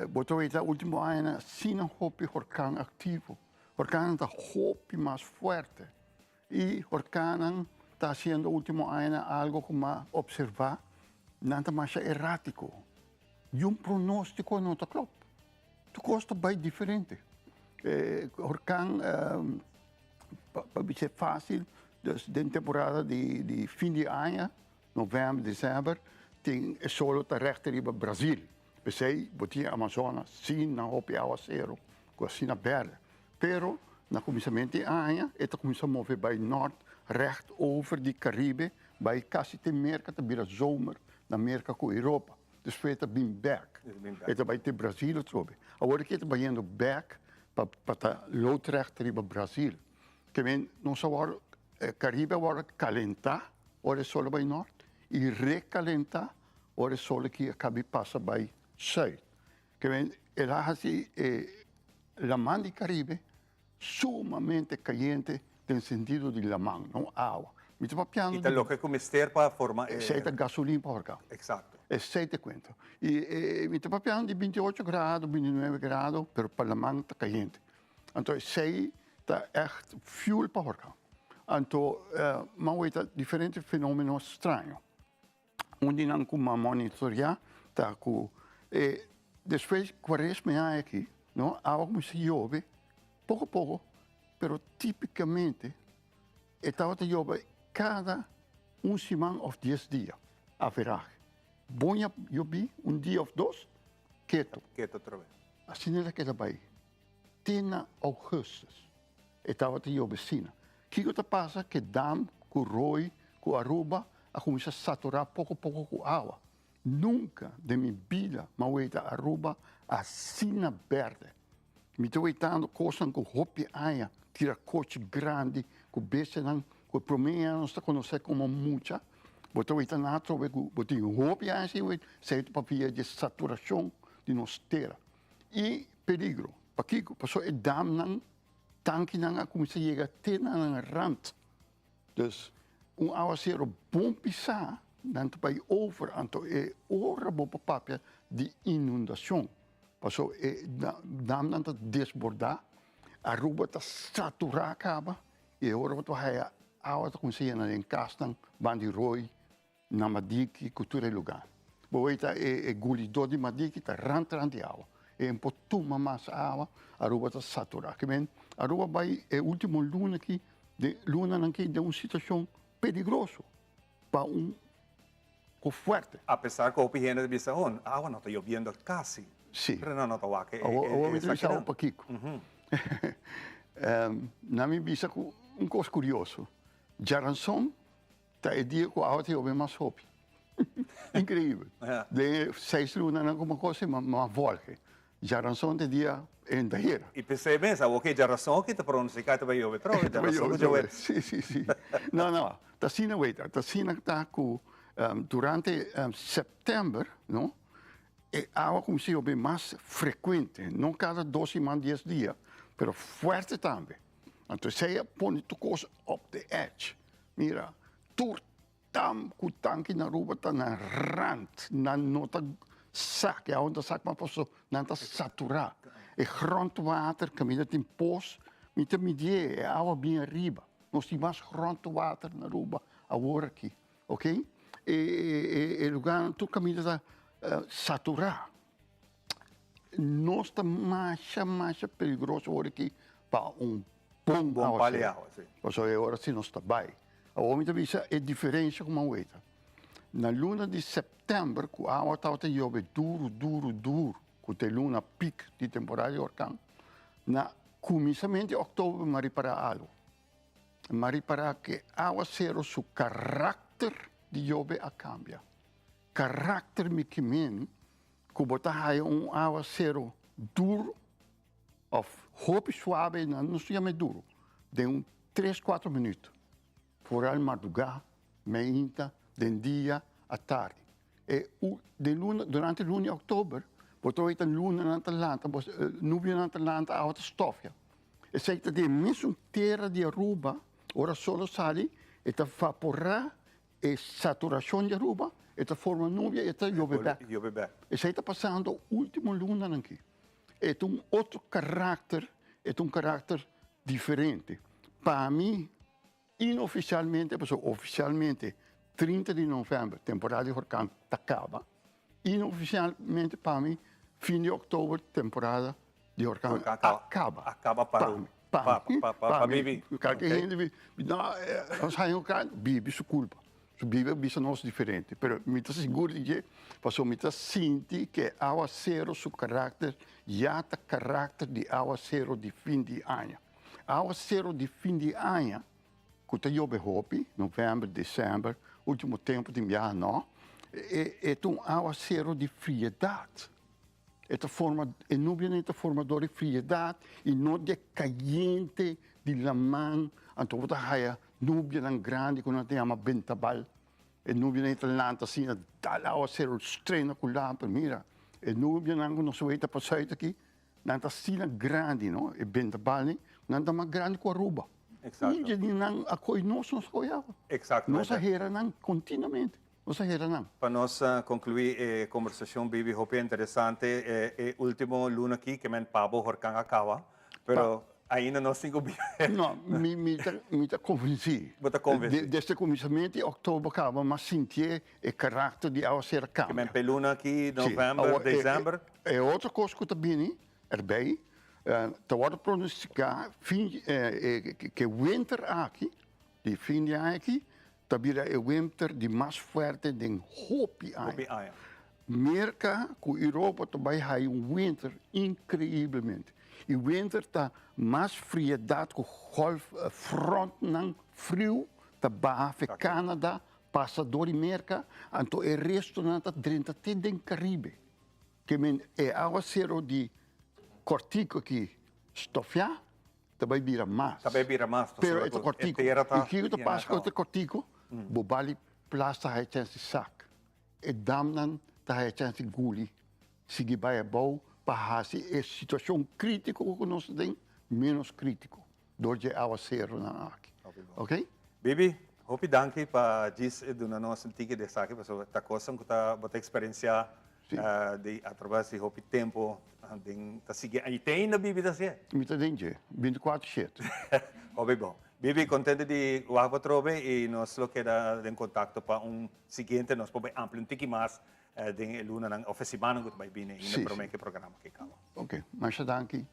Speaker 22: Botou aí a última área, sim não hopi orcão ativo, orcão está hopi mais forte e orcão está sendo a última área algo como observar, não está mais errático. E pronóstico não está claro. Tu gosta bem diferente. Orcão para ser fácil, da temporada de fim de ano, novembro, dezembro, tem solo terecht riba Brasil. Pensei, botinha Amazonas, sim, na hopi aguaceiro, com assim na verde. Pero, na começamento de ano, ele começa a mover para norte, recht over de Caribe, bij quase te merken te vira zomer, na América com Europa. Dus feita bem back. Ele vai ter Brasil trobe. Agora que ele vai indo back para loodrecht riba Brasil. Que vem não só Caribe agora calentar, ora só vai norte e recalentar, ora só que acaba passa para sul. Que vem ela assim la man de Caribe sumamente caliente no sentido de la man, não água.
Speaker 2: E lo que cometer para formar
Speaker 22: aceita gasolina para orcar.
Speaker 2: Exato.
Speaker 22: É 7,50. E me está falando de 28 graus, 29 graus, mas para la man está caliente. Então, sei está echt fuel para orcar. Então, mas é diferente fenômeno estranho. Onde não como monitorear, tá com depois 40 anos aqui, não, a água começa a chover, pouco a pouco, pero tipicamente estava a chover cada semana ou 10 dias, a veragem. Bom chover dia ou dois, quieto.
Speaker 2: Quieto outra vez.
Speaker 22: Assim era que era bem. Tena augustus, estava a chover assim. O que passa que dam, com roi, com Aruba, a começar a saturar pouco a pouco com água. Nunca de minha vida, mas Aruba assim na verde. Me estou eitando coisas com hopi aia, tira coche grande, com besta, com promeia, não está conhecendo como muita. Botou eitando na trove, botou hopi aia, certo papel de saturação de nossa terra. E perigo, porque passou e dam não, tanque não, começa a chegar até na rand. Dus, aguaceiro bom pisar, não vai over, então é hora bom papel de inundação. Passou e dam não desbordar, a Aruba está saturar acaba, e agora vai a água está começando em Castan, Bandiroi, na Madiki, cultura e lugar. Boita é gulidor de Madiki, está rand de água. É um pouco mais água, a Aruba está saturar. Que bem, a Aruba vai é o último luna aqui, de luna aqui de uma situação perigosa para forte.
Speaker 2: Apesar que o higiene de Bisahón, agua no está lloviendo casi.
Speaker 22: Sí.
Speaker 2: Pero no está guaque.
Speaker 22: Ahora está un poquito. Na minha vista, coisa curioso. Jaranson está o dia que a água tem mais roupa. Incrível. De 6 lunas, alguma coisa, mas volta. Jaranson tem dia em daíra.
Speaker 2: E pensei bem, sabe o que já razão que te pronunciar que vai chover troca.
Speaker 22: Sim. Não. Tá assim não é. Tá assim tá com durante setembro, não? A água começa a chover mais frequente, não cada 12 semanas, 10 dias, mas forte também. Então, você põe tu coisa up the edge. Mira, tu tam com o tanque na rua tá na rand, na nota sac, a onda sac mas posso não está saturar. E grondwater, caminha tem pós, me tem medir, a água bem arriba. Nós temos mais grondwater na rua agora aqui, ok? E lugar tu caminha da saturar. Nós está mais perigoso agora aqui para bom
Speaker 2: palha, sim.
Speaker 22: Porque agora sim nós está bem. A homem também é diferente como a outra. Na luna de setembro, a água estava a chover duro, que tem luna pico de temporada de huracão, na começamento de outubro, mas para algo. Mas para que aguacero, su caráter de lluvia cambia. Caráter me que botar aguacero duro, ou roupa suave, não se chama duro, de 3-4 minutos. Por al madrugada, meia, de dia à tarde. E durante o luna e outubro, botou a luna na Atlanta, nuvem na Atlanta, a outra estofia. E se de mesmo terra de Aruba, ora solo sali, e te evaporar, e saturação de Aruba, e te forma nuvem, e te chove back. E se está passando o último luna aqui. É outro caráter, é caráter diferente. Para mim, inoficialmente, oficialmente, 30 de novembro, temporada de huracão acaba. Inoficialmente, para mim, fim de outubro, temporada de huracão acaba.
Speaker 2: Acaba para Bibi.
Speaker 22: Nós saímos cá, Bibi, isso culpa. Bibi é nosso diferente. Mas me está seguro de que, me está sentindo que aguacero, seu caráter, já está caráter de aguacero de fim de ano. Aguacero de fim de ano, que está chove novembro, dezembro, último tempo de inverno, é aguacero de friedade. É nuvem formador de friedade e não de caliente de lamang. Então, você tem nuvem grande que não tem uma ventabal. É nuvem em Atlanta, assim, dá aguacero estranho com lampa. Mira, é nuvem que não se vai passar aqui, não está assim grande, não? É ventabal, não está mais grande que a Aruba.
Speaker 2: Exato.
Speaker 22: A coisa não se apoiava.
Speaker 2: Exato.
Speaker 22: Nós erramos continuamente.
Speaker 2: Para nós concluir a conversação, Bibi, é interessante. É o último luna aqui que o Pabo Huracán acaba, mas ainda não se convive.
Speaker 22: Não, me convenci. Desde o começamento de outubro acaba, mas senti o caráter de aguaceiro cambia.
Speaker 2: Que luna aqui, novembro, dezembro.
Speaker 22: É outra coisa que também erbij. Te pronosticar que o winter aqui, de fim de ano aqui, também é o winter de mais forte de Hopi ano. Merca que a Europa também tem winter incrivelmente. E o winter está mais friedade que o golf front não frio, da Barra Canadá, passador de Merca, então o resto não está dentro até do Caribe. Que é aguacero de cortico aqui, estofia, também vira mais.
Speaker 2: Também vira mais.
Speaker 22: Pero esse cortico, e que tu passa com esse cortico, bobali plasta hai chance sac. E damnan ta hai chance guli. Sigi vai bom, para é situação crítica que nós temos, menos crítico. Doje aguacero na aqui. Ok?
Speaker 2: Bibi, hopi danke para dizer do nosso antigo de saque, porque esta coisa que está experienciar através de hopi tempo. E tem na Bibi da Cia?
Speaker 22: Me está dentro, 24/7.
Speaker 2: Óbvio bom. Bibi, contente de o água trobe e nós lo queda em contato para seguinte, nós podemos ampliar um pouquinho mais de luna na oficina que vai vir e no próximo programa que acaba.
Speaker 22: Ok, mas danke.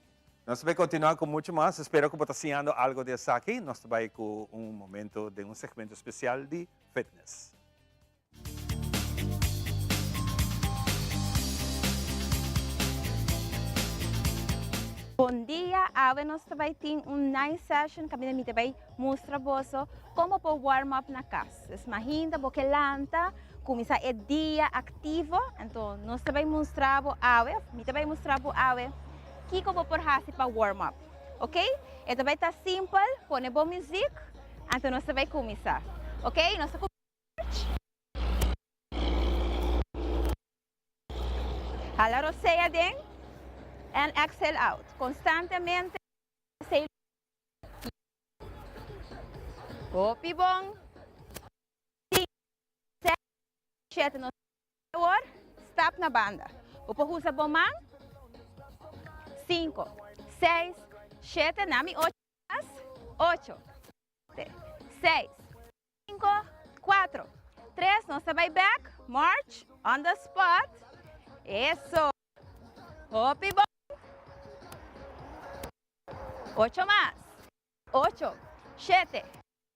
Speaker 2: Nós vamos continuar com muito mais. Espero que você tenha algo de aqui. Nós vamos com momento de segmento especial de fitness.
Speaker 3: Bom dia, agora nós também temos nice session que a gente vai mostrar como pode warm up na casa. Imagina, porque lanta, começa o dia ativo, então nós também mostrar agora, a gente vai mostrar agora que como pode fazer para warm up, ok? E também está simples, põe boa música, então nós também começar, ok? Nós Hala roceia dentro. And exhale out. Constantemente. Hopi bom. 5, 6, 7, no stop na banda. Upo usa bomang. 5, 6, 7, nami 8, 6, 5, 4, 3, no sabay back, march, on the spot. Eso. Hopi bom. 8 más. 8, 7,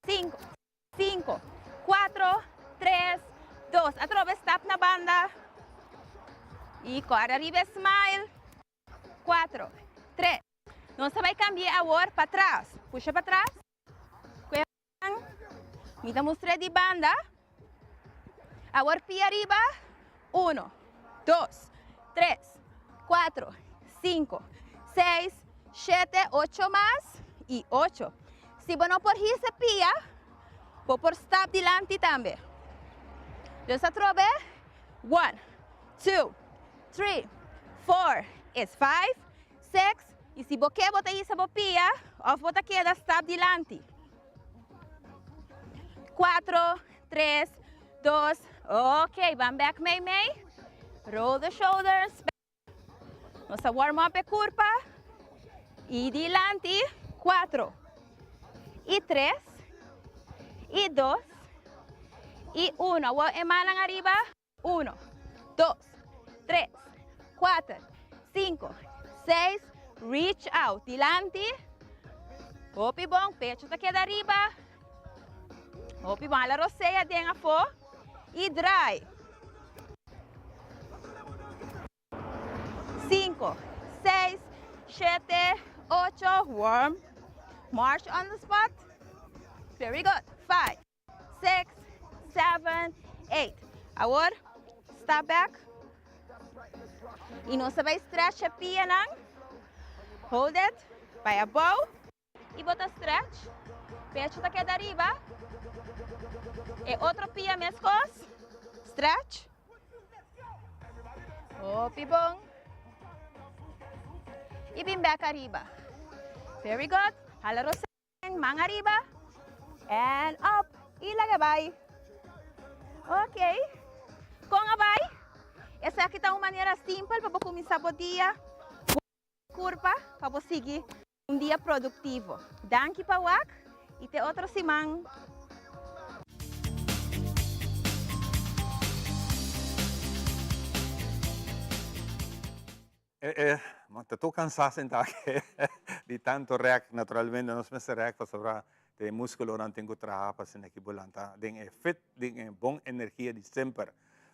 Speaker 3: 5, 4, 3, 2. Atrove, stop na banda. Y corre arriba, smile. 4, 3. No se va a cambiar ahora para atrás. Puxa para atrás. Cuidado. Mira, mostré de banda. Ahora pie arriba. 1, 2, 3, 4, 5, 6, 7, 8 más. Y 8. Si vos no por aquí se pilla, vos por stop delante también. Yo se atrove. 1, 2, 3, 4. Es 5, 6. Y si vos que bota ahí se vos pilla, of bota queda stop delante. 4, 3, 2. Ok, van back, May. Roll the shoulders. Vamos a warm up a curva. Y delante. 4. Y 3. Y 2. Y 1. Emanan arriba. 1, 2, 3, 4, 5, 6. Reach out. Delante. Hopi bom. Pecho te queda arriba. Hopi bom. La rosea den a fo. Y drive. 5, 6, 7, 8. Warm. March on the spot. Very good. 5, 6, 7, 8. Ahora, step back. Y no se va a stretch a pia nang. Hold it. By a bow. Y bota stretch. Pecho te queda arriba. E otro pia mescos. Stretch. Opibong. Y bin back arriba. Very good. Hala roseng. Mang arriba. And up. Y lagabay. Ok. Con abay. Essa aqui está uma maneira simples para começar o dia. Curva para seguir dia produtivo. Danke para wak. E te outro semana.
Speaker 2: Estou cansado de tanto react, naturalmente, nós me react sobre o músculo não tem que trabalhar para ser equivalente, tem fit, tem boa energia de sempre.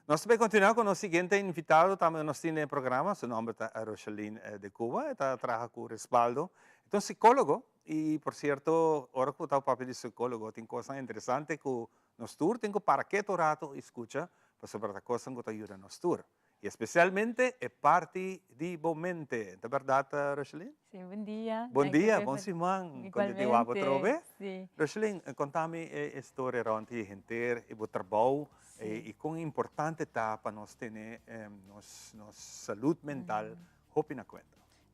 Speaker 2: Nós vamos continuar com o seguinte invitado, também nós temos programa, seu nome é Rocheline de Cuba, está trabalhando com respaldo, então psicólogo, e por certo, agora que está o papel de psicólogo, tem coisas interessantes que nós tour, tem que para que o rato escuta, para sobre a coisa que ajuda nós tour. E especialmente é parte de bom mente, é verdade, Rocheline?
Speaker 6: Sim, bom dia.
Speaker 2: Bom dia, bom semana. Continuar outra vez.
Speaker 6: Sim.
Speaker 2: Rocheline, conta-me a história onde a gente e o trabalho e quão importante está para nós ter nossa saúde mental, hopi na conta.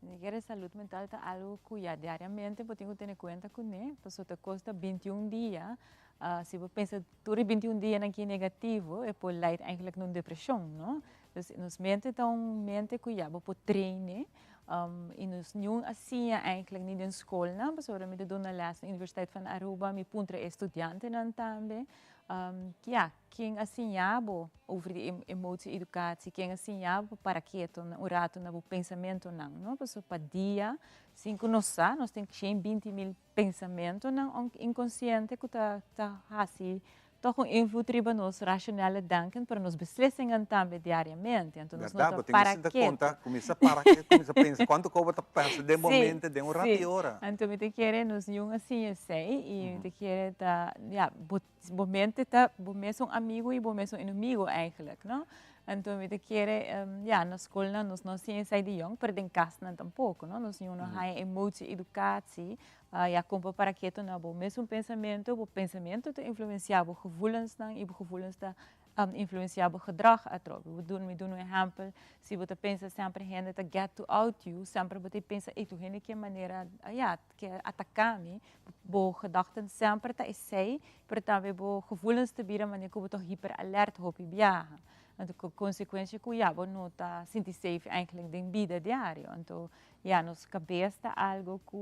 Speaker 6: A saúde mental está algo que diariamente eu tenho que ter em conta com ele, porque custa 21 dias. Se você pensa que 21 dias aqui negativo, é por leid eigenlijk numa depressão, não? Dus nos mente então mente que já vou treinar e nos não assim eigenlijk niet in school, não? Porque eu me dou na les na Universidade van Aruba, me puntra estudante não também, que quem assim já over de emotie educatie, quem assim já para quieto, rato na pensamento não? Porque para dia 5 nós temos que 20.000 pensamentos não inconsciente que tá assim. Toch een invloed riba nos rationele denken para nos beslissingen também diariamente. Então nós não para
Speaker 2: conta, começa para que começa a pensar quanto que eu vou pensar de momento, de hora.
Speaker 6: Então me te querer nos jung assim sei e te querer tá, momento tá, mesmo amigo e mesmo inimigo eigenlijk, não? Então me te querer, na escola nós não sei de jong, pero em casa não tampouco, não? Nós não há emotie, educatie. Como para que tu não mesmo o pensamento te influenciava gevoelens e o gevoelens te influenciava gedrag atrás. We doen um exemplo, se você pensa sempre gente te get to out you, sempre você pensa tu gente que maneira que atacar-me, bo gedachten sempre te sei, pero também bo gevoelens te bieden wanneer que você hyper alert hopi viaja. Então, consequência que não está sinto safe eigenlijk de vida diário. Então, ja, nos cabeça algo que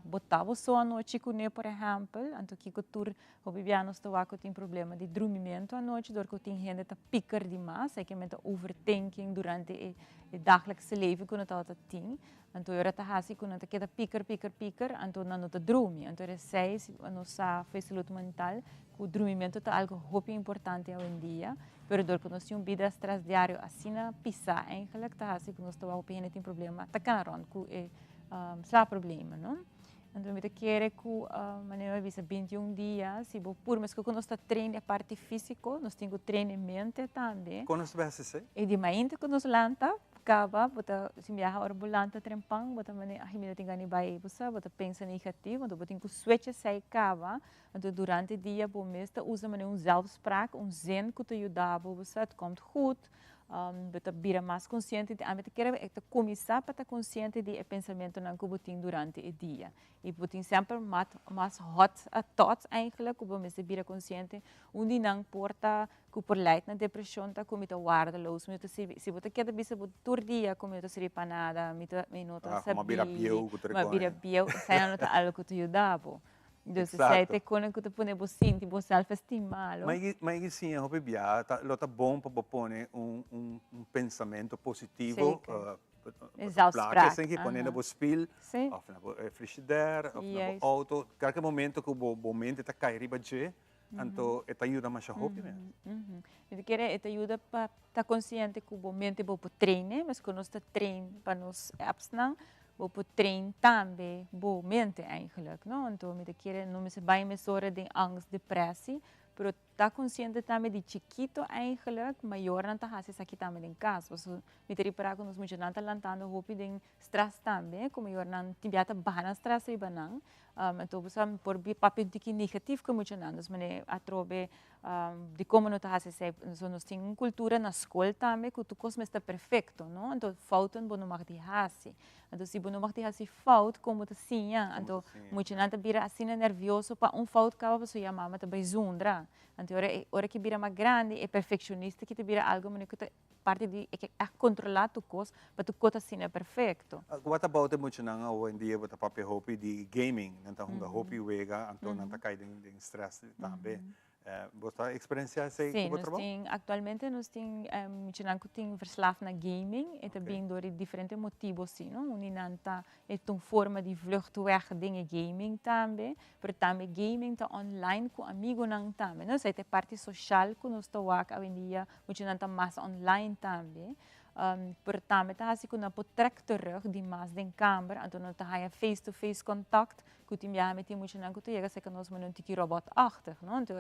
Speaker 6: botava só à noite com ele, por exemplo, então que tur o bibiano está com tem problema de dormimento à noite, dor que tem gente tá picar demais, é que meta overthinking durante o dagelijkse leven quando tá tem, então eu tá assim quando tá queda picar, então não tá dorme, então é sei nossa saúde mental, que o dormimento tá algo muito importante hoje em dia. Pero dor que nós temos vida stress diário assim na pisa eigenlijk tá assim que nós estamos opinião tem problema tá canaron que é problema não então me quer que maneira visa 21 dias se por mas que nós está treino a parte físico nós temos treinamento também
Speaker 2: quando nós vai ser
Speaker 6: e de manhã que nós lanta acaba bota se viaja hora volante trempang bota maneira a gente tem que vai você bota pensa negativo então tem que switch sai acaba então durante o dia bom mesmo usa maneira zelfspraak zen que te ajuda você het komt goed bota vira mais consciente a meta quer é começar para estar consciente de pensamento não que botin durante o dia e botin sempre mais hot a thoughts eigenlijk que você vira consciente onde não porta que por leit na depressão tá como tá waardeloos me se você quer bisa por dia como tá seria panada me nota
Speaker 2: sabe
Speaker 6: mas vira bieu sai não tá algo que te ajuda então se sai te quando que tu põe você tipo self-estima
Speaker 2: mas sim é hobby bia tá bom para pôr pensamento positivo placa sem que põe na spil of na frigidaire of na auto qualquer momento que o momento tá cair riba de então te ajuda mais a hobby mesmo
Speaker 6: eu quero te ajuda para estar consciente que o momento é bom para treinar mas quando nós tá trein para nos apps não vou trein também boa mente eigenlijk não então me quer não me se vai me sora de angst depressie pero tá consciente também de chiquito eigenlijk maior não tá assim aqui também em casa você me ter para quando nos muito não tá lantando hopi de stress também como maior não tibiata bana stress riba não então você por bi papel de negativo como muito não mas me atrobe de como não tá assim nós tem uma cultura na escola também que tu cosme está perfeito não então faltam bom não mag de assim então se bom não mag de assim falta como tá assim então muito não tá vira assim nervioso para falta que você já mama tá bezundra então hora que vira mais grande é perfeccionista que te vira algo que parte de é controlar tu coisa para tu coisa assim é perfeito.
Speaker 2: What about the muito não hoje em dia bota papel hobby de gaming então um hobby wega então não tá caindo em stress também. Você experiência sei
Speaker 6: sim, atualmente nós tem que tem verslaafd na gaming e também door diferentes motivos sim, não? Uninanta é uma forma de vlucht weg dingen gaming também, pero também gaming tá online com amigo não também, não sei tem parte social que nós tá hoje em dia, muito mais online também. Pero também tá assim que não pode trek terug de mais den kamer, então não tá aí face-to-face contact, que tem já met muito não que tu chega que nós não tiki robotachtig, não? Então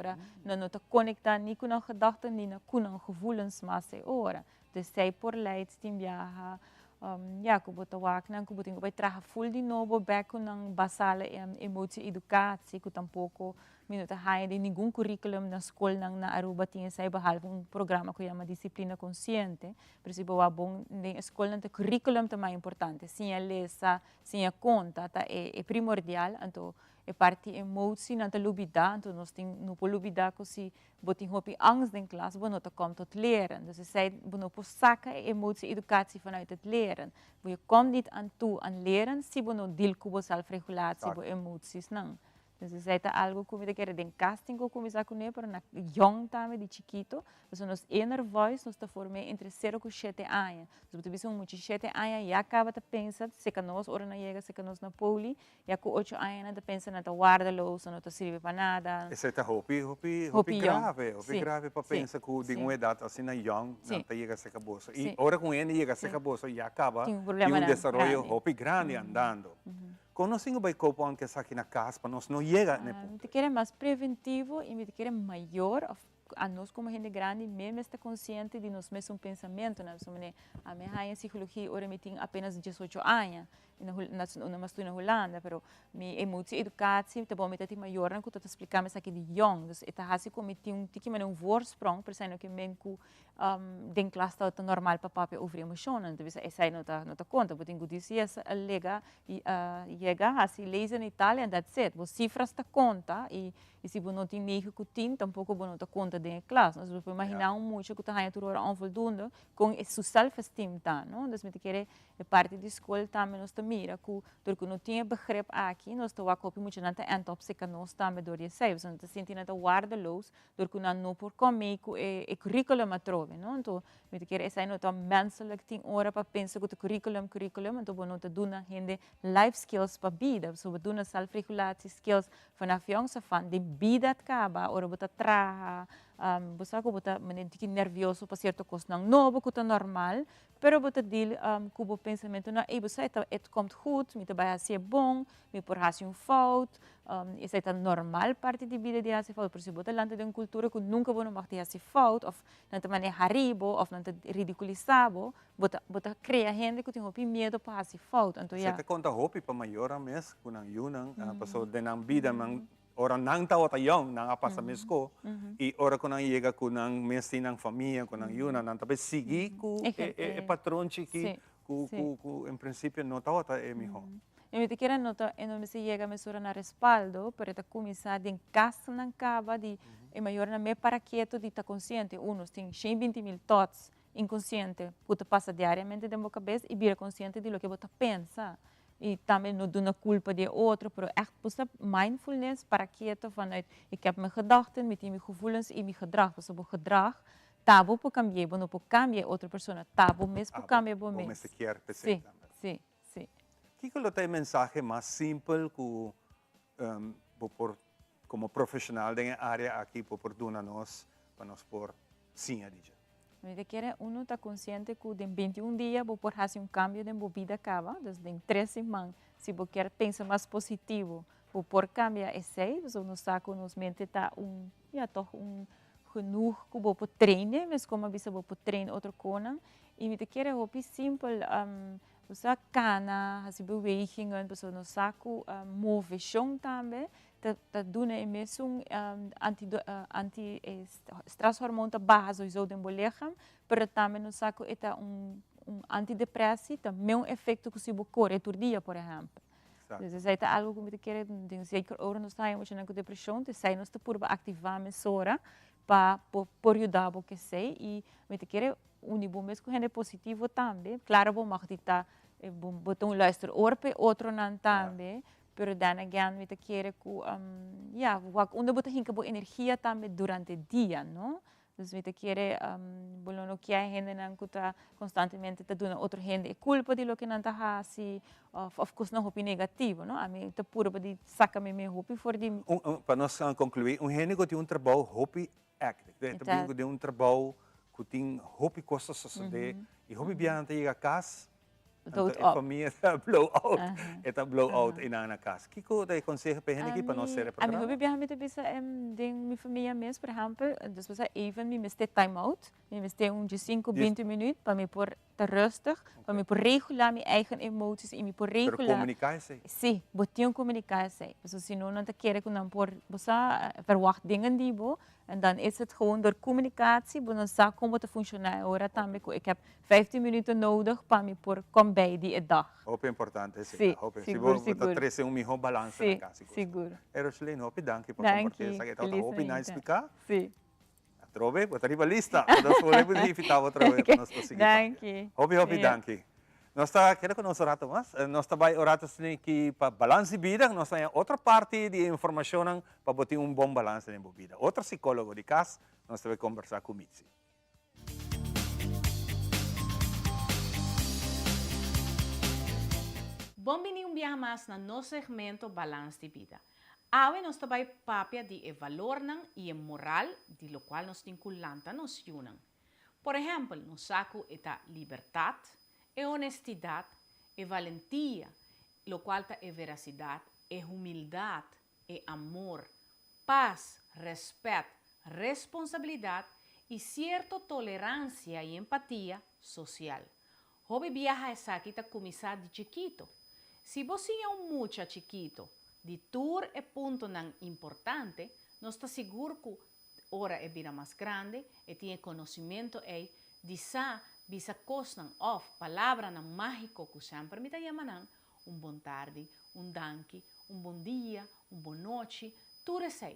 Speaker 6: não tá conectar nem com gedachten nem com gevoelens mas é ora. Dus zij por leid tem já ja, que bota wak nang kubuting ko traha full de novo back nang basala emotie educatie que tampouco minuta high de nenhum currículum na escola nang na Aruba tinha sai behalve programa que chama disciplina consciente, por isso boa bom na escola não tem currículum também importante, sim a lesa, sim a conta, tá é primordial, então é parte emotie na lubida, então nós tem no lubida que se botin hopi angst in klas, bono te komt tot leren. Dus ze zei, bono po saka emotie educatie vanuit het leren. Je komt niet aan toe aan leren, si bono deel kubo selfregulatie, bo emoties nang. Dus ze zei algo como de querer den casting ko como com ne para na young time de chiquito, dus nos inner voice nos te formei entre 0 e 7 anos. Dus tu bisung muito 7 anos já acaba de pensar, se que nós ora na chega, se que nós na poli, já com 8 anos de pensar na guarda-louça, não te serve para nada.
Speaker 2: Esse é hopi grave para pensar que de uma idade assim na young, não te chega a ser caboça. E ora com ele chega a ser caboça já acaba de desenvolvimento hopi grande andando. Quando nós vai copar que essa aqui na casa, para nós não chega, né?
Speaker 6: Te quer mais preventivo e me quer maior a nós como gente grande mesmo está consciente de nós mesmos pensamento, né? A minha psicologia ora me tem apenas 18 anos. Mas estou na Holanda, pero mi emotie educatie, te bom met dat maior dan te explicar me aqui de jong, dus het hasi como tem um tiki met een voorsprong, per zijn que men ku den klas dat normal papa pe over emotionen, dus sai nota conta, but in gudisi essa lega llega hasi lezen in Itália and that's it. Vos cifras ta conta e se você não tem 9 com 10, tampouco você não conta de classe. Nós podemos imaginar muito que está aí tudo onvoldoende com o self-esteem tá, não? Dus met querer E parte da escola também nós mira que porque não tinha begrip aqui, nós estamos a copiar muito na antopsica nós também do dia 6, nós sentimos na guarda-los, porque não por comer o currículo a trove, não? Então, me quer essa não tá menselijk tem hora para pensar que o currículo, então não tá dando gente life skills para vida, so dando self-regulation skills van avião se van de vida acaba, ora bota traha, você que bota menino nervioso para certa coisa não novo, que tá normal, pero bota deal com o pensamento não, e você tá komt goed, me tá vai ser bom, me por fazer fout, isso é normal parte da vida de fazer fout, por se bota lante de uma cultura que nunca vão mag fazer fout, of não te maneira haribo, of não te ridiculizabo, bota cria gente que tem medo para fazer fout, então
Speaker 2: Você conta hopi para maior mes, kunang yunang, paso denang vida mang orang nang tao tayong nang apasa mesko, e ora kunang yega kunang mes tinang família kunang yunang nang tabi sigi ku patron chiki ku em princípio não tao ta mijo.
Speaker 6: E me te quero nota, não me se chega a mesura na respaldo, para te começar de casa não acaba de e maior na me para quieto de estar consciente, unos tem 120.000 thoughts inconsciente, que passa diariamente dentro da cabeça e vira consciente de lo que você pensa. E também não dá culpa de outro, mas echt pusa mindfulness para quieto vanuit ik heb mijn gedachten met mijn gevoelens en mijn gedrag. Dus op gedrag, tabo por cambiar, não por cambiar outra pessoa, tabo mesmo por cambiar por mesmo.
Speaker 2: Sim,
Speaker 6: sim, sim.
Speaker 2: Que é o mensagem mais simples que como profissional da área aqui por donar nós para nós por sim a dizer.
Speaker 6: Me quer uno está consciente que em 21 dias vou por fazer cambio de vida acaba, desde em 3 semanas, se você quer pensar mais positivo, vou por cambiar esse, então nos saco nos mente tá genoeg que vou por treinar, mas como bisa vou por treinar outra coisa, e me quer hopi simples, usa cana, as bewegingen, dus nos saco movição também, dat doen we mesmo anti-stresshormoon te base zo den lichaam, pero também no saco eta antidepressivo, também efeito que se bocore por dia, por exemplo. Dus is het algo que me quer, zeker oren nos está emocional com depressão, te sai nos te por ativar mesora para por ajudar o que sei e me quer unibo mesmo gente positivo também. Claro, vou magdita, botar luister orpe outro nan também. Pero dan again, me te quiere que, onde bota hinka bo energia também durante o dia, não? Dus me te quiere, bolono que a gente não está constantemente te dando outra gente culpa de lo que não está assim, of course não hopi negativo, não? A mim te puro de saca me hopi for de.
Speaker 2: Para nós concluir, gente que tem trabalho hopi active, também que tem trabalho que tem hopi coisas suceder e hopi biante chega a casa. A família está blow out, está blow out na casa. Que coisa é conselho para gente para nós ser
Speaker 6: programa? A minha hobby é bisa de minha família mesmo, por exemplo, depois even me meste time out, me meste de 5-20 minutos para me por rustig, para me por regular minha eigen emoties e me por regular.
Speaker 2: Para comunicar-se?
Speaker 6: Sim, botinho comunicar-se. Dus se não te quer que não por você verwacht dingen die bo. En dan is het gewoon door communicatie, dan zie ik hoe het functioneert. Ik heb 15 minuten nodig para me por kom bij die dag.
Speaker 2: Hope importante,
Speaker 6: sim.
Speaker 2: Seguro. Se você trazer melhor balanço na casa.
Speaker 6: Seguro.
Speaker 2: Erosline, hope, danke por compartilhar essa questão. Hope, nice explicar.
Speaker 6: Sim.
Speaker 2: Trove, botar riba lista. Nós podemos invitar outra vez para nós conseguir.
Speaker 6: Danke.
Speaker 2: Hope, danke. Nós quero que nós orato mais. Nós também oratos aqui para balanço de vida. Nós temos outra parte de informação para botar bom balanço na vida. Outro psicólogo de casa, nós vamos conversar com Mitzi.
Speaker 7: Bom-vindo dia mais no nosso segmento Balanço de Vida. Hoje nós também papia de valor e moral, de lo qual nós vinculanta nos unem. Por exemplo, nós saco a liberdade, e honestidade, e valentia, lo qual é veracidade, e humildade, e amor, paz, respeito, responsabilidade e certa tolerância e empatia social. Hobby viaja essa aqui está começar de chiquito. Se você é muito chiquito, de tour e ponto não importante, nós está seguro que ora é vida mais grande e tem conhecimento e de sa bisa coisa of palavra não mágico que sempre me chamam bom tarde, danke, bom dia, boa noite, tudo isso.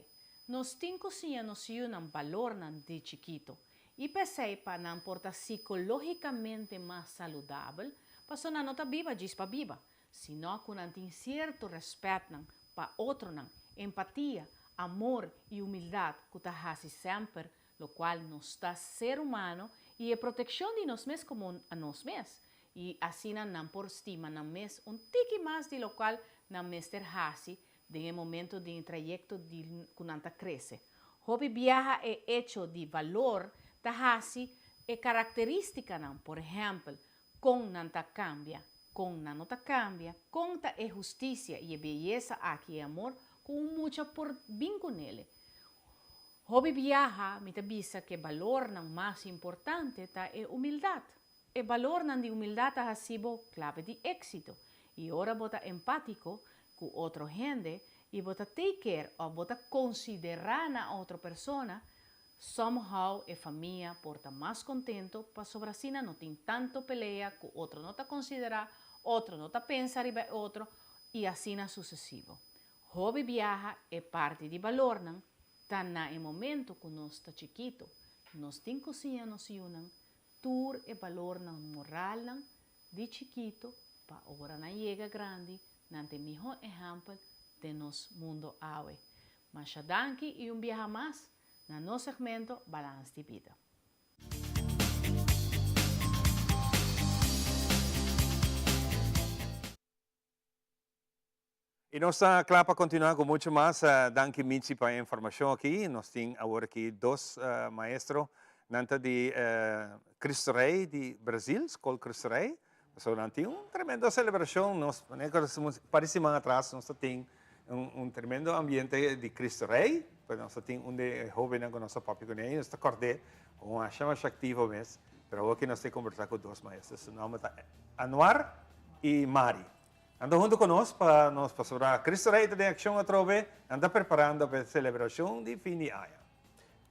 Speaker 7: Nós temos que noção valor de chiquito e pensei para não portar psicologicamente mais saudável, Paso na nota biba, diz pa biba. Sino que não tem certo respeito para outro, empatia, amor e humildade, que está fazendo sempre, lo qual nos está ser humano e a proteção de nós mesmos como a nós mesmos. E assim não por estima, não mes tique mais de lo qual não mester hasi de momento de trayecto de kunanta cresce. Hobby viaja é hecho de valor, ta hasi é característica não, por exemplo, com nanta cambia, com nota cambia, com ta é justiça e beleza aqui é amor, com muita por bem com ele. Hobby viaja, me te bisa que valor não mais importante ta é humildade. E valor não de humildade ha sido clave de éxito. E ora bota empático com outra gente e bota take care ou bota considerar na outra persona, somehow a família porta mais contento para sobre assim não tem tanto peleia com outro não ta considera, outro não ta pensa riba outro e assim sucessivo. Hobby viaja é parte de valor não, tá na momento que nós está chiquito, nós tem cozinha nos unan, tur e valor na moral não, de chiquito para agora na chega grande, não tem melhor exemplo de nosso mundo awe. Mas danke e viaja mais na nosso segmento Balance de Vida.
Speaker 2: E nós estamos claro para continuar com muito mais. Danke, Mitzi, para a informação aqui. Nós temos agora aqui dois maestros, nanta de Cristo Rei de Brasil, Escola Cristo Rei. So, nós temos uma tremenda celebração. Nós, parece mais atrás, nós temos um tremendo ambiente de Cristo Rei. Nós temos um de jovem com nosso papi com ele. Nós acordei com uma chama ativa mesmo. Mas aqui nós temos conversar com dois maestros. O nome é Anwar e Mari. Ando junto conosco para nós passar Cristo Rei de Ação a Trove, anda preparando para a celebração de fim de ano.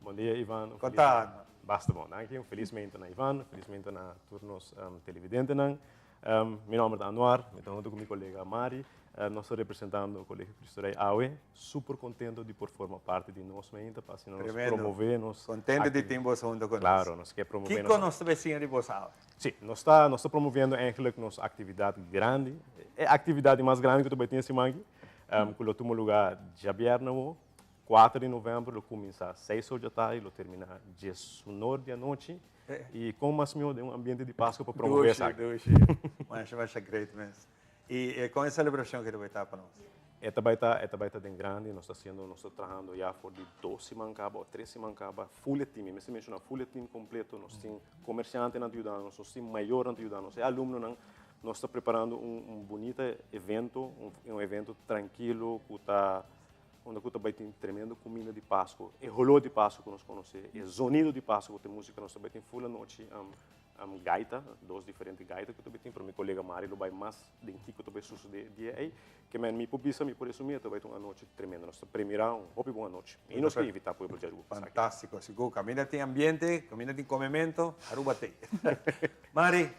Speaker 5: Bom dia, Ivan.
Speaker 2: Contado.
Speaker 5: Basta bom, danke. Felizmente na Ivan, felizmente na turnos televidente. Meu nome é Anwar, estou junto com minha colega Mari. Nós estamos representando o Colégio Cristo Rei AUE. Super contento de por formar parte de nós mesmo, para assim, nos promover.
Speaker 2: Contente de ter você junto conosco.
Speaker 5: Claro, nós queremos promover.
Speaker 2: Que nós vizinhos de você?
Speaker 5: Sim, nós estamos promovendo eigenlijk nossa atividade grande. É a atividade mais grande que eu tenho esse mangue. Que eu tomo lugar dia viernes, 4 de novembro, começa às 6 horas da tarde e termina às 19 da noite. E com mais de um ambiente de Páscoa para promover essa.
Speaker 2: Mas vai ser great mesmo. E com a celebração que vai estar para nós?
Speaker 5: Esta vai estar bem grande, nós estamos trabalhando já por 12 mancaba ou 13 mancaba, full team, me se menciona full team completo, nós temos comerciante ajudando, nós temos maior ajudando, nós temos aluno, nós estamos preparando bonito evento, um evento tranquilo, onde vai ter tremendo comida de Páscoa, é rolô de Páscoa que nós conhecemos, é sonido de Páscoa, tem música, nós vai ter full noite, gaita, duas diferentes gaitas que eu tenho para minha colega Mari, ele vai mais de que eu estou suceder dia aí, que me publica me por isso mesmo, vai ter uma noite tremenda, nós primeira hope boa noite. E nós queremos invitar para o Brasil.
Speaker 2: Fantástico, seguro, caminha tem ambiente, caminha tem comimento, Aruba tem. Mari,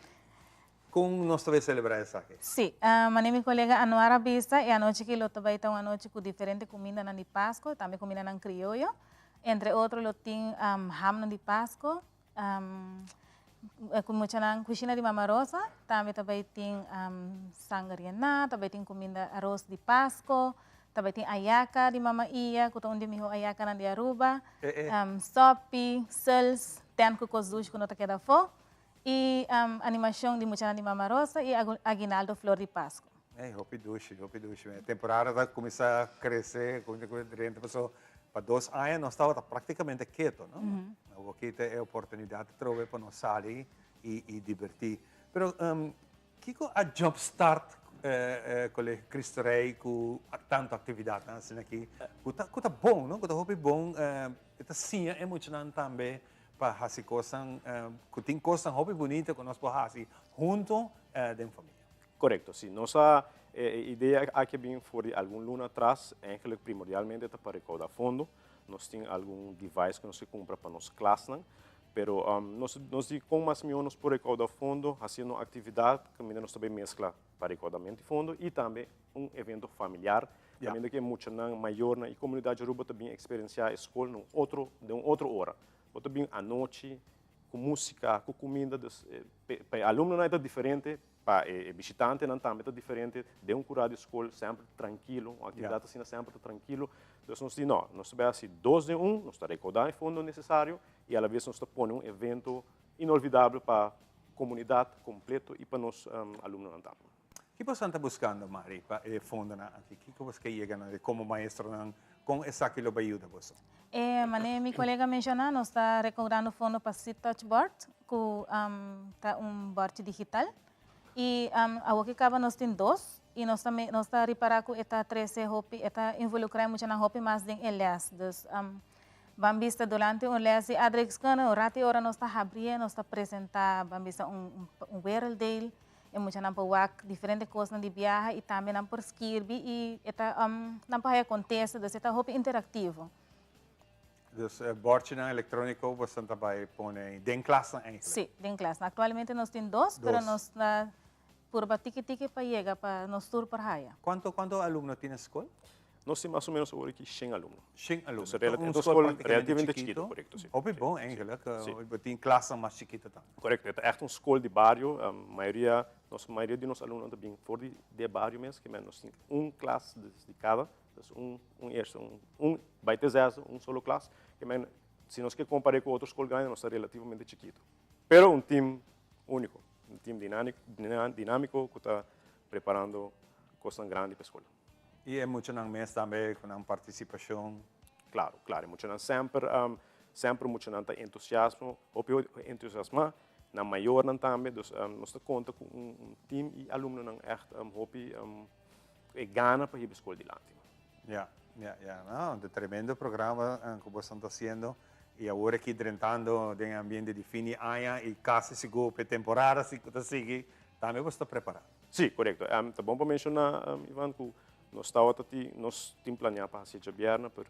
Speaker 2: como nós vamos celebrar essa aqui?
Speaker 8: Sim, minha colega Anwar Abista e a noite que eu vai ter uma noite com diferente comida na de Páscoa, também comida na criollo, entre outros eu tenho ham de Páscoa. Kemudian ang kusina di Mama Rosa, também tem sangariana, também tem comida arroz de Páscoa, também tem ayaca de Mama Ia, que onde miho ayaca na de Aruba, sopi, sels, tem cucos que não te queda fo, e animação de mucha de Mama Rosa e aguinaldo flor de Páscoa.
Speaker 2: Hopi duche. A temporada vai começar a crescer, com a pessoa. Para 2 anos nós estávamos praticamente quietos, não? Aqui tem a oportunidade de trocar para nós sair e divertir. Mas que é a jumpstart com o Cristo Rei, com tanta atividade assim aqui? Que é bom, não? Que é bom. Esta sim é emocionante também para fazer coisas, que tem coisas hobby bonitas que nós podemos fazer junto da família.
Speaker 5: Correto, sim. Nossa ideia aqui bem foi algum ano atrás, primordialmente para recaudar fundo. Nós temos algum device que nós compra para nossa classe, pero nós com mais milhões por recaudar fundo, fazendo atividade que nós também mescla para recaudamento de fundo e também evento familiar, também que é muito maior na comunidade Aruba também experienciar a escola de uma outra hora. Também à noite, com música, com comida, para aluno não é diferente, para visitante não também é diferente de curado de escola sempre tranquilo, uma atividade assim sempre tranquilo. Então nós dizemos não, nós sabemos assim 2 em 1, nós está recordando o fundo necessário e à vez nós está pondo evento inolvidável para a comunidade completa e para os alunos também.
Speaker 2: O que você está buscando, Mari, para o fundo aqui? O que você quer chegar como maestro com essa que lhe ajuda você?
Speaker 8: Meu colega mencionou, nós está recordando o fundo para Seat Touchboard, com board digital. E a que acaba nós temos 2 e nós está reparando que está 13 hopi, está involucrado muito na hopi mais de LS. Então, vamos vista durante um LS e Adrix Cano, rati hora nós está abrindo, nós está apresentando, vamos vista World Day, e muito na para diferentes coisas de viagem e também na por skirby e está na para acontece, então está hopi interativo.
Speaker 2: Então, board eletrônico você também põe em classe ainda?
Speaker 8: Sim, em classe. Atualmente nós temos 2, mas nós está por tiki-tiki para chegar para nós tour para Haia.
Speaker 2: Quanto aluno tem na escola?
Speaker 5: Nós temos mais ou menos agora 100 alunos.
Speaker 2: 100 alunos.
Speaker 5: É uma escola relativamente chiquita, correto.
Speaker 2: Sim. Bom, eigenlijk. Tem classe mais chiquita também.
Speaker 5: Correto. É echt uma escola de bairro. A maioria de nossos alunos também fora de bairro mesmo, que nós temos classe dedicada. Vai ter solo classe, que se nós queremos comparar com outras escolas grandes, nós estamos relativamente chiquito. Pero time único, time dinâmico que está preparando coisas grandes para a escola.
Speaker 2: E é muito na mês também com a participação?
Speaker 5: Claro, muito sempre muito entusiasmo, entusiasmo, na maior também, nós conta com time e aluno não echt gana para ir para a escola de lá.
Speaker 2: Não, de tremendo programa que você está fazendo e agora aqui dentro do ambiente de fim de ano e quase seguro para a temporada, se você seguir, também você está preparado.
Speaker 5: Sim, correto. Tá bom para mencionar, Ivan, que nós temos planeado para fazer a viernes, mas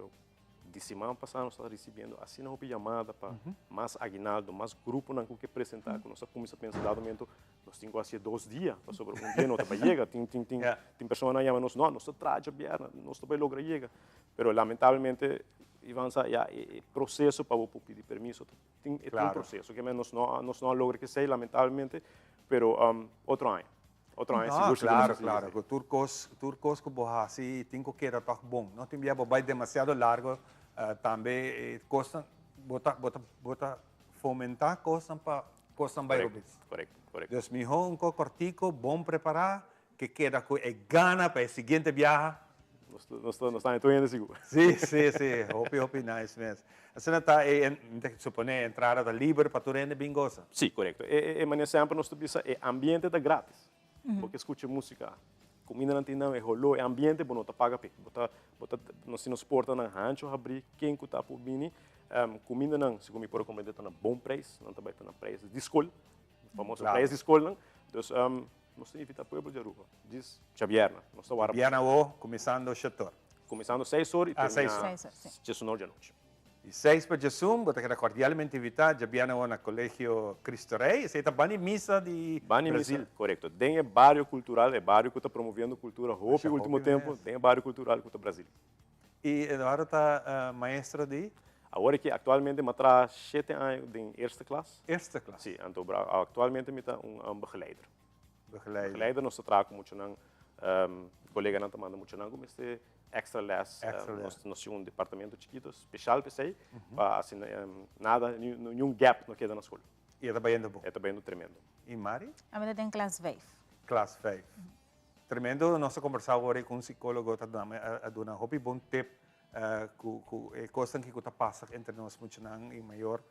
Speaker 5: de semana passada nós estamos recebendo assim uma chamada para mais aguinaldo, mais grupo que apresentar, que nós começamos a pensar, dado momento, nós temos quase 2 dias para sobre dia, não para chegar, tem pessoas que chamam nós, não, nós traz a viernes, nós também logra chegar, mas lamentavelmente, Ivan, é processo para pedir permisso, é um processo que nós não logra que seja, lamentavelmente, mas outro ano.
Speaker 2: Claro. O turcos que você assim tem que era tão bom. Não tem vai demasiado largo, também costa bota fomentar coisas para coisas mais
Speaker 5: correto.
Speaker 2: Então, melhor cortico, bom preparar, que queda com gana para o seguinte viagem.
Speaker 5: Nós estamos ainda seguro.
Speaker 2: Sim. Hope nice mesmo. Assim está, supone entrada livre para tu render bem gosta.
Speaker 5: Sim, correto. Mas sempre nós temos ambiente da grátis. Porque escuta música, comida não tem não, rolou, é ambiente, bom, não paga pe, nós nos porta na rancho abrir, quem que está por vir, comida não, se comer por comida está na bom preço, não está bem na preço de escola, famoso preço de escola, então nós temos que evitar povo de Aruba, diz Xavier, nós estamos agora.
Speaker 2: Xavier começando o setor.
Speaker 5: Começando 6 horas e terminando
Speaker 8: 6
Speaker 5: horas da noite.
Speaker 2: E 6 para Jesus, você quer cordialmente invitar, já vieram no Colégio Cristo Rei, você está bem missa de Brasil.
Speaker 5: Correto. Tem barrio cultural, barrio que está promovendo cultura, Hope, no último tempo, tem barrio cultural que está no Brasil.
Speaker 2: E agora está maestro de?
Speaker 5: Agora que atualmente me traz 7 anos em eerste classe.
Speaker 2: Eerste classe?
Speaker 5: Sim, então atualmente me está begeleider. Begeleider nós trabalhamos muito com colega não manda muito não como este extra less nós temos departamento chiquito especial para sei para assim nada nenhum gap não queda na escola.
Speaker 2: E está bem bom.
Speaker 5: Está bem tremendo.
Speaker 2: E Mari?
Speaker 8: A minha tem classe 5.
Speaker 2: Classe 5. Tremendo, nós conversamos agora com um psicólogo que está dando um bom tip coisas que está passando entre nós muito não e maior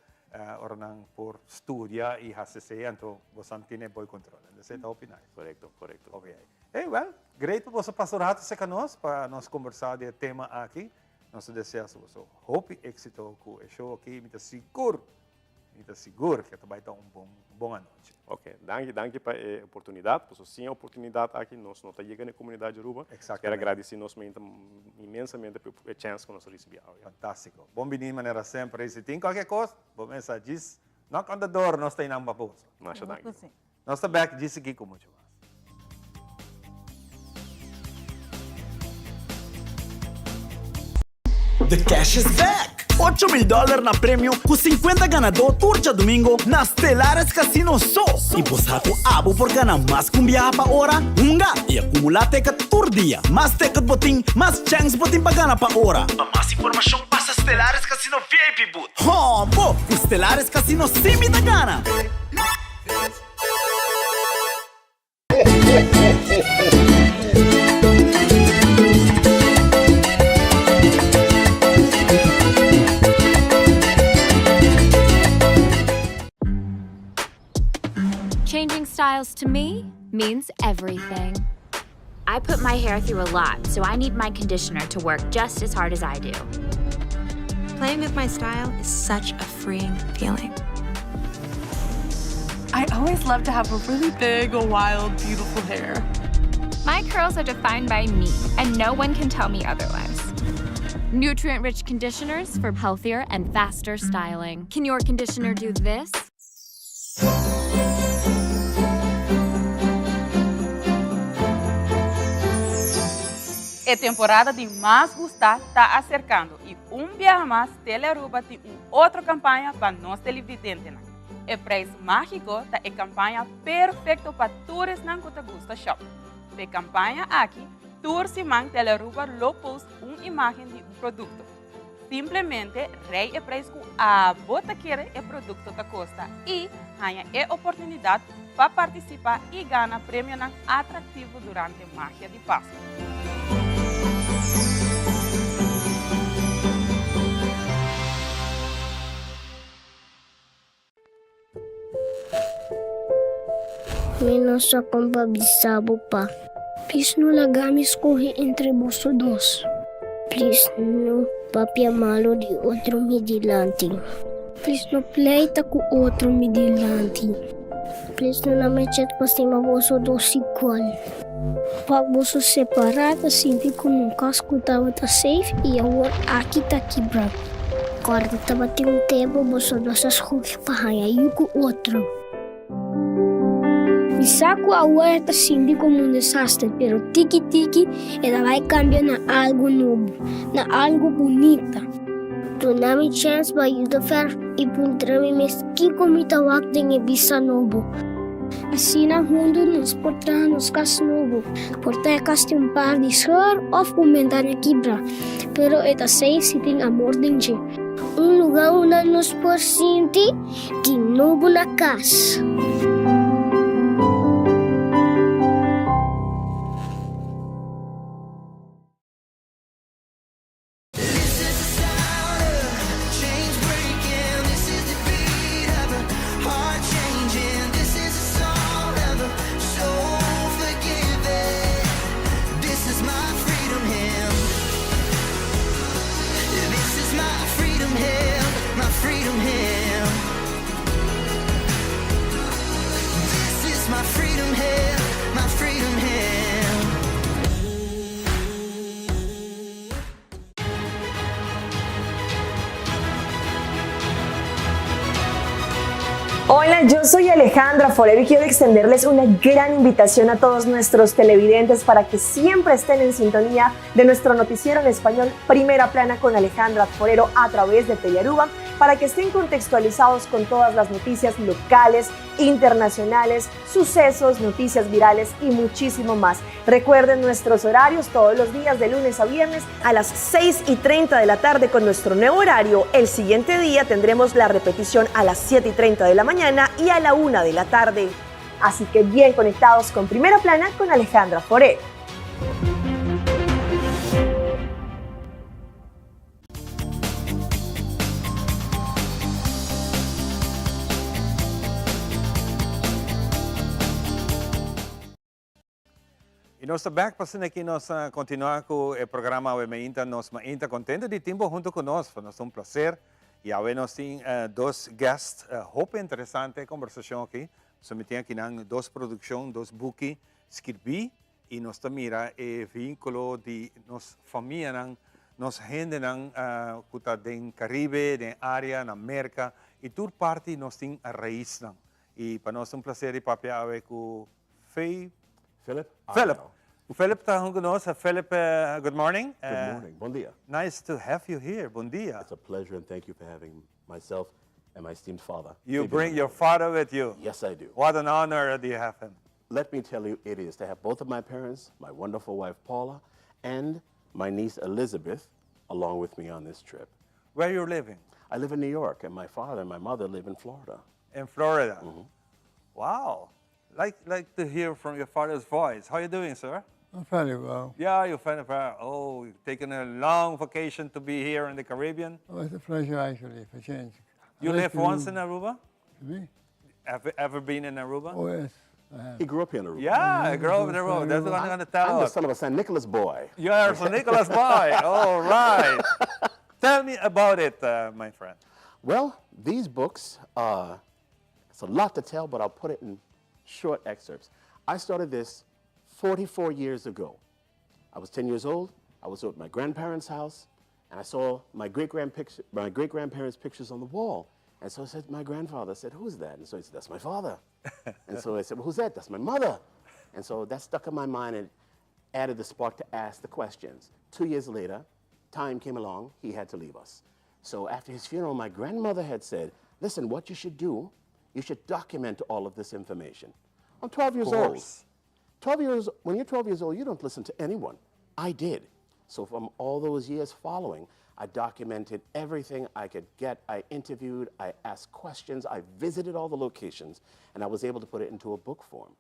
Speaker 2: orang por estudar e fazer então você tem bom controle. Você está opinando?
Speaker 5: Correto.
Speaker 2: Ok. Well, great para você passar o rato conosco para nós conversar de tema aqui. Nós desejamos você êxito com o show aqui, me seguro que vai dar boa noite.
Speaker 5: Ok, danke para a oportunidade, porque sem a oportunidade aqui nós não chegamos na comunidade de Aruba. Quero agradecer imensamente pela chance que nós recebemos.
Speaker 2: Fantástico. Bom venir maneira sempre. Se tem qualquer coisa, bom mensagem diz, knock on the door, nós temos uma bolsa.
Speaker 5: Mas danke.
Speaker 2: Nós estamos back disse aqui com muito mais.
Speaker 4: The cash is back! $8,000 na prêmio com 50 ganador turcha domingo nas Stellares Casino só. E você abo por ganhar mais com viajar para hora, e acumular ticket por dia. Mais ticket botim, mais chance botim para ganhar para hora. Para mais informação, passa Stellares Casino VIP Boot. Oh, pô, Stellares Casino sim me dá gana.
Speaker 9: Changing styles to me means everything. I put my hair through a lot, so I need my conditioner to work just as hard as I do.
Speaker 23: Playing with my style is such a freeing feeling.
Speaker 24: I always love to have a really big, wild, beautiful hair.
Speaker 25: My curls are defined by me, and no one can tell me otherwise.
Speaker 9: Nutrient-rich conditioners for healthier and faster styling. Can your conditioner do this?
Speaker 26: A temporada de Mais Gustar está acercando e viaje mais Telearuba tem outra campanha para nós televidentes. O preço mágico é a campanha perfeita para todos que gostam de shop. A campanha aqui, todos os Telearuba lopos imagem de produto. Simplesmente rei o preço que a bota quer o produto da costa e ganha a oportunidade para participar e ganhar prêmio atrativo durante a magia de Páscoa.
Speaker 27: Menos akong babisabo pa. Please no lagami escorre entre vosotros dos. Please no papiamalo de outro midilante. Please no pleita com outro midilante. Please no namechat pastima vosotros dos igual. Pag vosotros separado, sinti ko nung casco tava ta safe e agora aqui tá quebrado. Corta tava tem tempo vosotros as escorre pahaya e com outro. Saco agora está sendo como desastre, pero tiki-tiki ela vai cambiar na algo novo, na algo bonita. Tu nami chance para ajudar e puntrami mes que comita wak tem visa novo. Assim na mundo nos portar nos cas novo, portar casti par de ser of aumentar na quebra, pero eta sei se tem amor dentro. Lugar onde nos por sentir que novo na casa.
Speaker 28: Hola, yo soy Alejandra Forero y quiero extenderles una gran invitación a todos nuestros televidentes para que siempre estén en sintonía de nuestro noticiero en español Primera Plana con Alejandra Forero a través de Telearuba, para que estén contextualizados con todas las noticias locales, internacionales, sucesos, noticias virales y muchísimo más. Recuerden nuestros horarios todos los días de lunes a viernes a las 6:30 de la tarde con nuestro nuevo horario. El siguiente día tendremos la repetición a las 7:30 de la mañana y a la 1 de la tarde. Así que bien conectados con Primera Plana con Alejandra Forero.
Speaker 2: E nós estamos back passando aqui, nós continuar com o programa Mainta, nós Mainta contente de tempo junto conosco, nós é um prazer. E agora nós temos dois guests, muito interessante conversação aqui. Nós temos aqui duas produções, dois buques, escrevi e nós também o vínculo de nossa família, nossa gente que está no Caribe, na área, na América, e toda parte nós temos a raiz. E para nós é um prazer de papear com Philip. Philip tahong conosco. Philip, good morning.
Speaker 1: Good morning. Bon dia.
Speaker 2: Nice to have you here. Bon dia.
Speaker 1: It's a pleasure, and thank you for having myself and my esteemed father.
Speaker 2: You bring your father with you.
Speaker 1: Yes, I do.
Speaker 2: What an honor do you have him.
Speaker 1: Let me tell you, it is to have both of my parents, my wonderful wife Paula, and my niece Elizabeth, along with me on this trip.
Speaker 2: Where are you living?
Speaker 1: I live in New York, and my father and my mother live in Florida.
Speaker 2: In Florida?
Speaker 1: Mm-hmm.
Speaker 2: Wow. Like to hear from your father's voice. How are you doing, sir?
Speaker 10: I'm fairly well.
Speaker 2: Yeah, you're fairly well. Oh, you've taken a long vacation to be here in the Caribbean?
Speaker 10: Oh, it's a pleasure, actually, for change.
Speaker 2: You lived once in Aruba?
Speaker 10: Me?
Speaker 2: Ever been in Aruba?
Speaker 10: Oh, yes.
Speaker 1: He grew up here in Aruba.
Speaker 2: Yeah, I grew up in Aruba. That's what I'm going to tell
Speaker 1: I'm the
Speaker 2: us.
Speaker 1: son of a San Nicolas boy.
Speaker 2: You are a San Nicolas boy. All right. Tell me about it, my friend.
Speaker 1: Well, these books, it's a lot to tell, but I'll put it in short excerpts. I started this 44 years ago. I was 10 years old. I was at my grandparents' house, and I saw my great-grandparents' pictures on the wall. And so I said, my grandfather said, who's that? And so he said, that's my father. And so I said, well, who's that? That's my mother. And so that stuck in my mind and added the spark to ask the questions. 2 years later, time came along, he had to leave us. So after his funeral, my grandmother had said, listen, what you should do, you should document all of this information. I'm 12 years old. 12 years, when you're 12 years old, you don't listen to anyone. I did. So from all those years following, I documented everything I could get. I interviewed, I asked questions, I visited all the locations, and I was able to put it into a book form.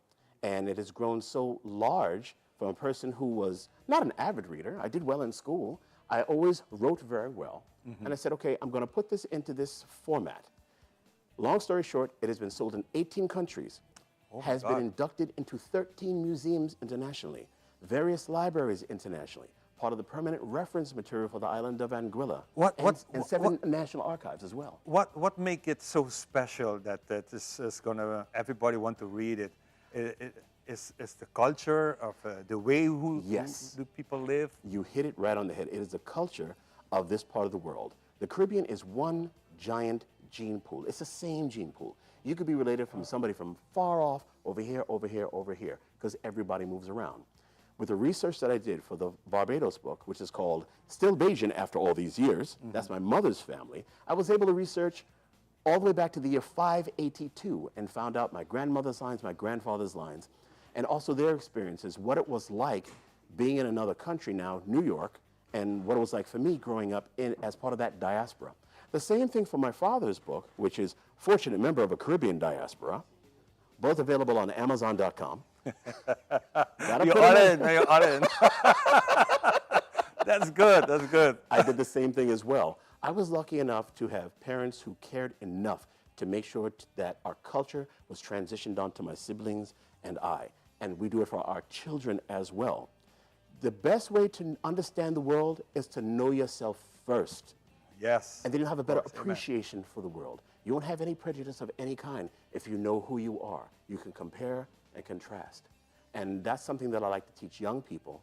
Speaker 1: And it has grown so large from a person who was not an avid reader. I did well in school. I always wrote very well.
Speaker 2: Mm-hmm.
Speaker 1: And I said, okay, I'm going to put this into this format. Long story short, it has been sold in 18 countries, has been inducted into 13 museums internationally, various libraries internationally, part of the permanent reference material for the island of Anguilla, and 7 national archives as well.
Speaker 2: What make it so special that this is gonna everybody want to read it? Is the culture of the way who do people live?
Speaker 1: You hit it right on the head. It is the culture of this part of the world. The Caribbean is one giant gene pool. It's the same gene pool. You could be related from somebody from far off, over here, over here, over here, because everybody moves around. With the research that I did for the Barbados book, which is called Still Bajan After All These Years, that's my mother's family, I was able to research all the way back to the year 582 and found out my grandmother's lines, my grandfather's lines, and also their experiences, what it was like being in another country now, New York, and what it was like for me growing up as part of that diaspora. The same thing for my father's book, which is Fortunate Member of a Caribbean Diaspora, both available on Amazon.com.
Speaker 2: You're all in. That's good, that's good.
Speaker 1: I did the same thing as well. I was lucky enough to have parents who cared enough to make sure that our culture was transitioned onto my siblings and I. And we do it for our children as well. The best way to understand the world is to know yourself first.
Speaker 2: Yes.
Speaker 1: And then you'll have a better appreciation for the world. You won't have any prejudice of any kind if you know who you are. You can compare and contrast. And that's something that I like to teach young people,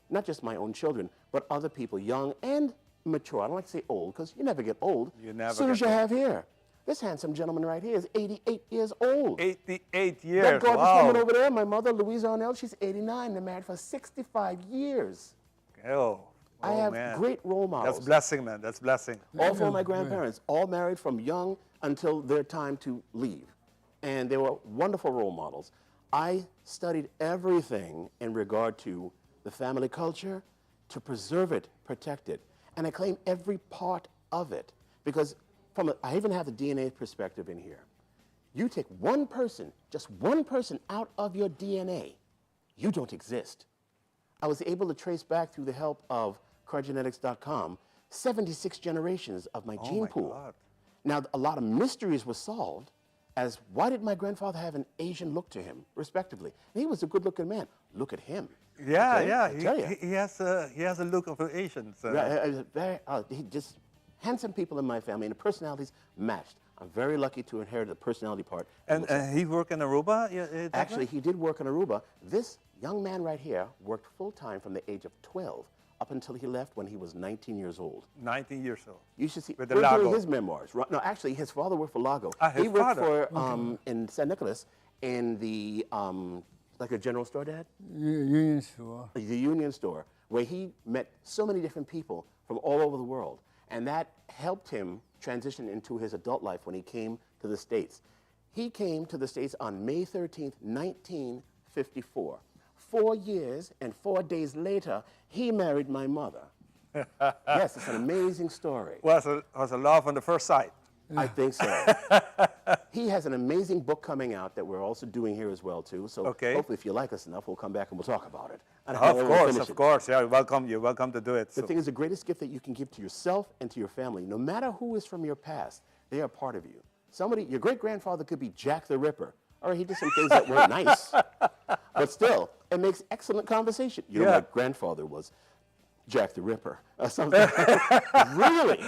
Speaker 1: not just my own children, but other people, young and mature. I don't like to say old, because you never get old.
Speaker 2: You never
Speaker 1: as soon as you
Speaker 2: get
Speaker 1: have here. This handsome gentleman right here is 88 years old.
Speaker 2: 88 years,
Speaker 1: That gorgeous
Speaker 2: wow.
Speaker 1: woman over there, my mother, Louise Arnell, she's 89. They're married for 65 years. I have great role models.
Speaker 2: That's blessing, man. That's blessing.
Speaker 1: All four of my grandparents, all married from young until their time to leave. And they were wonderful role models. I studied everything in regard to the family culture, to preserve it, protect it. And I claim every part of it. Because I even have the DNA perspective in here. You take one person, just one person out of your DNA, you don't exist. I was able to trace back through the help of cardgenetics.com 76 generations of my gene pool.
Speaker 2: God.
Speaker 1: Now, a lot of mysteries were solved as why did my grandfather have an Asian look to him, respectively? And he was a good-looking man. Look at him.
Speaker 2: Yeah,
Speaker 1: okay?
Speaker 2: yeah.
Speaker 1: I tell you.
Speaker 2: He has a look of an Asian. So.
Speaker 1: He just handsome people in my family, and the personalities matched. I'm very lucky to inherit the personality part.
Speaker 2: And he worked in Aruba?
Speaker 1: Actually, he did work in Aruba. This young man right here worked full-time from the age of 12 up until he left when he was 19 years old.
Speaker 2: 19 years old.
Speaker 1: You should see.
Speaker 2: With the
Speaker 1: We're
Speaker 2: Lago.
Speaker 1: doing his memoirs. No, actually, his father worked for Lago.
Speaker 2: His
Speaker 1: he worked
Speaker 2: father.
Speaker 1: for in San Nicolas in the Like a general store, Dad?
Speaker 10: Union store.
Speaker 1: The Union store, where he met so many different people from all over the world. And that helped him transition into his adult life when he came to the States. He came to the States on May 13th, 1954. 4 years and 4 days later, he married my mother. Yes, it's an amazing story.
Speaker 2: Was a love on the first sight.
Speaker 1: I think so. He has an amazing book coming out that we're also doing here as well, too. So hopefully, if you like us enough, we'll come back and we'll talk about it. And how we'll finish it.
Speaker 2: Of course. Yeah, you're welcome to do it.
Speaker 1: The thing is, the greatest gift that you can give to yourself and to your family, no matter who is from your past, they are part of you. Somebody, your great-grandfather could be Jack the Ripper. All right, he did some things that weren't nice. But still, it makes excellent conversation. You know, my grandfather was Jack the Ripper or something. Really?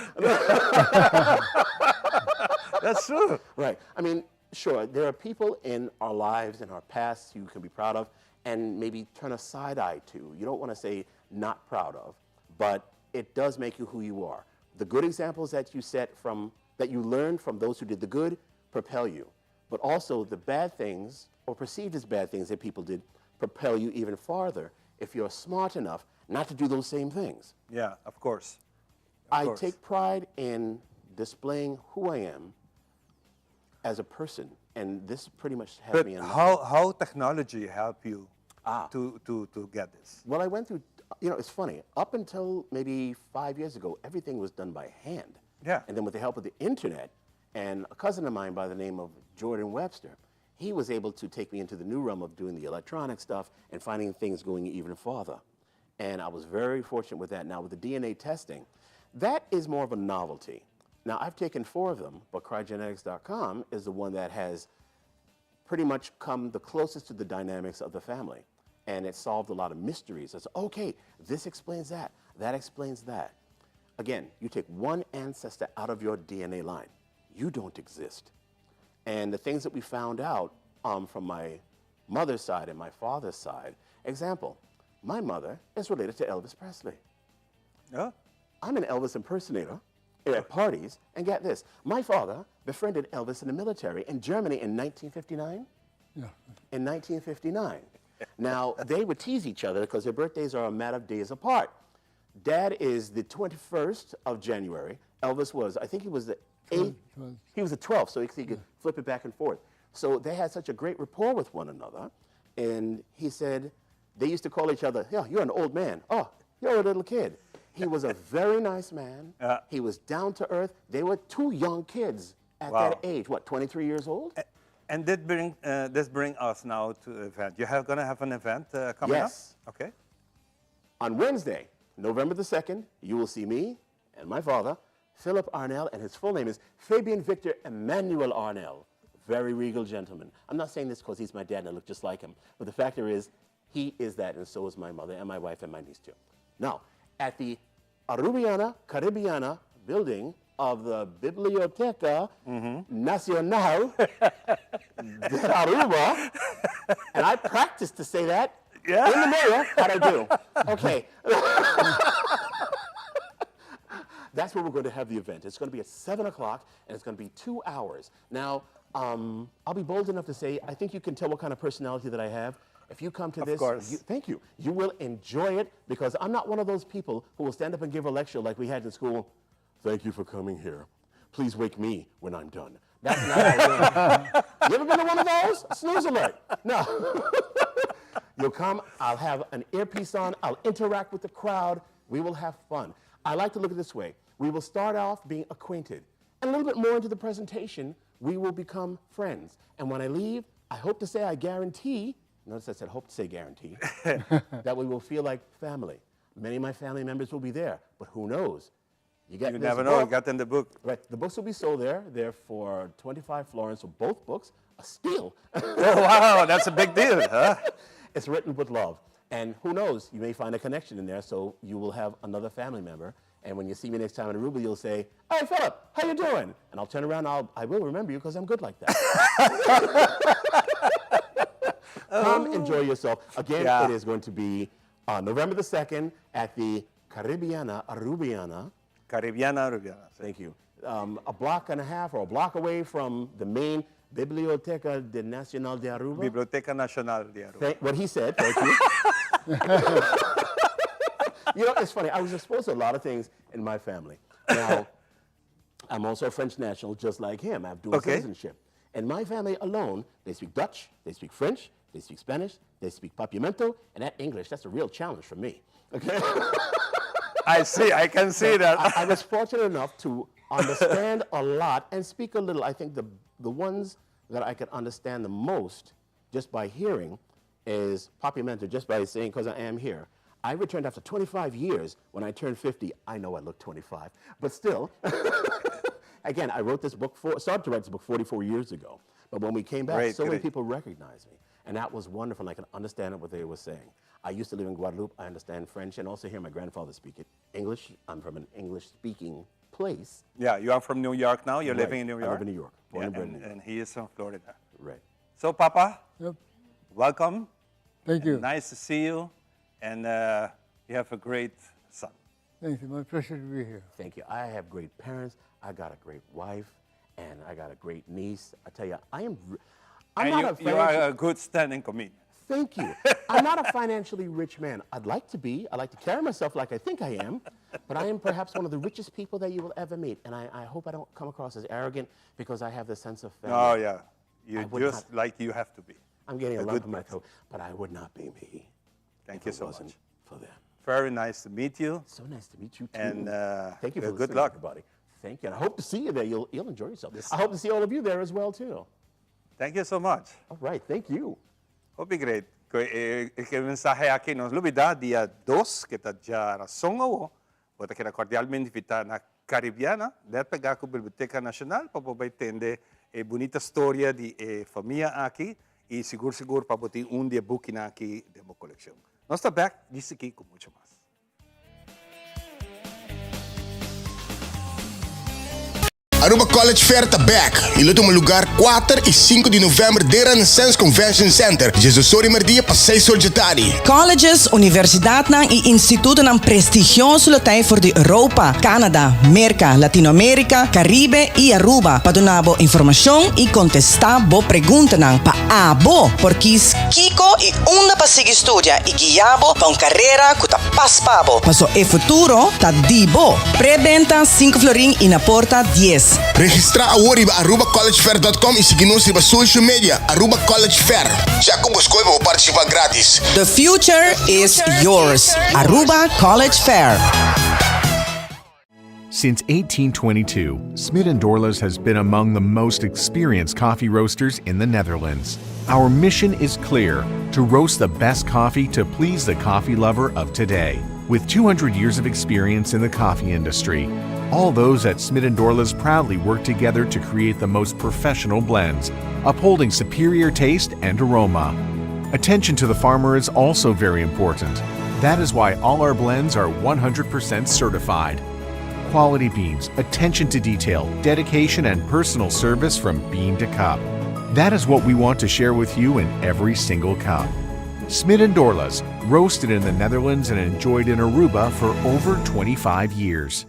Speaker 2: That's true.
Speaker 1: Right. I mean, sure, there are people in our lives, in our past, you can be proud of and maybe turn a side eye to. You don't want to say not proud of, but it does make you who you are. The good examples that you set from, that you learned from those who did the good, propel you. But also the bad things, or perceived as bad things that people did, propel you even farther if you're smart enough not to do those same things.
Speaker 2: Yeah, of course.
Speaker 1: I take pride in displaying who I am as a person, and this pretty much has me in
Speaker 2: how technology helped you to get this?
Speaker 1: Well, I went through, you know, it's funny, up until maybe 5 years ago, everything was done by hand.
Speaker 2: Yeah.
Speaker 1: And then with the help of the internet, and a cousin of mine by the name of Jordan Webster, he was able to take me into the new realm of doing the electronic stuff and finding things going even farther. And I was very fortunate with that. Now, with the DNA testing, that is more of a novelty. Now, I've taken 4 of them, but Crygenetics.com is the one that has pretty much come the closest to the dynamics of the family. And it solved a lot of mysteries. It's, okay, this explains that explains that. Again, you take one ancestor out of your DNA line. You don't exist. And the things that we found out from my mother's side and my father's side, example, my mother is related to Elvis Presley.
Speaker 2: Yeah.
Speaker 1: I'm an Elvis impersonator at parties, and get this, my father befriended Elvis in the military in Germany in 1959.
Speaker 10: Yeah.
Speaker 1: In 1959. Now, they would tease each other because their birthdays are a matter of days apart. Dad is the 21st of January. Elvis was, I think he was the 8th. He was the 12th, so he could flip it back and forth. So they had such a great rapport with one another. And he said, they used to call each other, yeah, you're an old man. Oh, you're a little kid. He was a very nice man. He was down to earth. They were 2 young kids at that age, what, 23 years old?
Speaker 2: And this brings us now to the event. You're going to have an event coming up? Okay.
Speaker 1: On Wednesday, November the 2nd, you will see me and my father, Philip Arnell, and his full name is Fabian Victor Emmanuel Arnell. Very regal gentleman. I'm not saying this because he's my dad and I look just like him, but the fact is, he is that, and so is my mother and my wife and my niece too. Now, at the Arubiana Caribbeana building of the Biblioteca Nacional de Aruba, and I practiced to say that in the mirror. How'd I do? Okay. That's where we're going to have the event. It's going to be at 7 o'clock, and it's going to be 2 hours. Now, I'll be bold enough to say, I think you can tell what kind of personality that I have. If you come to this, thank you. You will enjoy it because I'm not one of those people who will stand up and give a lecture like we had in school. Thank you for coming here. Please wake me when I'm done. That's not how I do. You ever been to one of those? Snooze alert. No. You'll come, I'll have an earpiece on, I'll interact with the crowd, we will have fun. I like to look at it this way. We will start off being acquainted. And a little bit more into the presentation, we will become friends. And when I leave, I hope to say I guarantee, notice I said hope to say guarantee, that we will feel like family. Many of my family members will be there, but who knows? You
Speaker 2: never know, you got in the book.
Speaker 1: Right, the books will be sold there. They're for 25 florins for both books, a steal.
Speaker 2: Oh, wow, that's a big deal, huh?
Speaker 1: It's written with love. And who knows, you may find a connection in there, so you will have another family member. And when you see me next time in Aruba, you'll say, hey, Philip, how you doing? And I'll turn around, I will remember you because I'm good like that. Come enjoy yourself. Again, it is going to be November the 2nd at the Caribbeana Arubiana.
Speaker 2: Caribbeana Arubiana.
Speaker 1: Thank you. A block and a half or a block away from the main Biblioteca Nacional de Aruba.
Speaker 2: Biblioteca Nacional de Aruba.
Speaker 1: What he said, thank you. You know, it's funny. I was exposed to a lot of things in my family. Now, I'm also a French national, just like him. I have dual citizenship. In my family alone, they speak Dutch, they speak French, they speak Spanish, they speak Papiamento, and that English, that's a real challenge for me. Okay?
Speaker 2: I can see that.
Speaker 1: I was fortunate enough to understand a lot and speak a little. I think the ones that I could understand the most just by hearing is Papiamento, just by saying, because I am here. I returned after 25 years. When I turned 50, I know I look 25, but still. Again, I wrote this book, started to write this book 44 years ago. But when we came back, many people recognized me. And that was wonderful, and I could understand what they were saying. I used to live in Guadeloupe. I understand French, and also hear my grandfather speak it. English, I'm from an English-speaking place.
Speaker 2: Yeah, you are from New York now? You're living in New York?
Speaker 1: I live in New York. Born and bred in New York.
Speaker 2: And he is from Florida.
Speaker 1: Right.
Speaker 2: So, Papa,
Speaker 10: Yep.
Speaker 2: welcome.
Speaker 10: Thank you.
Speaker 2: Nice to see you. And you have a great son.
Speaker 10: Thank you. My pleasure to be here.
Speaker 1: Thank you. I have great parents. I got a great wife, and I got a great niece. I tell you, I'm not
Speaker 2: you are a good standing comedian.
Speaker 1: Thank you. I'm not a financially rich man. I'd like to be. I like to carry myself like I think I am, but I am perhaps one of the richest people that you will ever meet. And I hope I don't come across as arrogant because I have this sense of family.
Speaker 2: Oh, yeah. You just like you have to be.
Speaker 1: I'm getting a lump in my throat, but I would not be me.
Speaker 2: Thank you so much.
Speaker 1: For them.
Speaker 2: Very nice to meet you.
Speaker 1: So nice to meet you, too.
Speaker 2: And
Speaker 1: thank you for
Speaker 2: good luck,
Speaker 1: everybody. Thank you. And I hope to see you there. You'll enjoy yourself. I hope to see all of you there as well, too.
Speaker 2: Thank you so much.
Speaker 1: All right. Thank you.
Speaker 2: Hope be great. Que mensaje aqui nos lubida dia 2 que tá já razão o bota que cordialmente invita na Caribiana de pegar com a Biblioteca Nacional para poder entender a bonita história de família aqui e seguro para botar dia book na aqui de uma coleção. Nós está back disso aqui com muito mais.
Speaker 11: Aruba College Fair está back. E luto um lugar 4 e 5 de novembro de Renaissance Convention Center. Jesus Sori Merdia para 6 soldatari.
Speaker 19: Colleges, universidade e instituto ng prestigioso lotay voor de Europa, Canada, Amerika, Latinoamérica, Caribe e Aruba. Padunabo informasyon e contesta bo pregunta ng paabo. Porquis Kiko e una pasig estudia e guiabo pa un carrera kuta paspabo. Paso e futuro ta dibo. Prebenta 5 florin e na porta 10.
Speaker 11: Registra agora em arubacollegefair.com e siga-nos em social media Aruba College Fair. Já que buscou para participar grátis.
Speaker 19: The future is yours. Aruba College Fair.
Speaker 12: Since 1822, Smit & Dorlas has been among the most experienced coffee roasters in the Netherlands. Our mission is clear: to roast the best coffee to please the coffee lover of today. With 200 years of experience in the coffee industry, all those at Smit & Dorlas proudly work together to create the most professional blends, upholding superior taste and aroma. Attention to the farmer is also very important. That is why all our blends are 100% certified. Quality beans, attention to detail, dedication, and personal service from bean to cup. That is what we want to share with you in every single cup. Smit & Dorlas, roasted in the Netherlands and enjoyed in Aruba for over 25 years.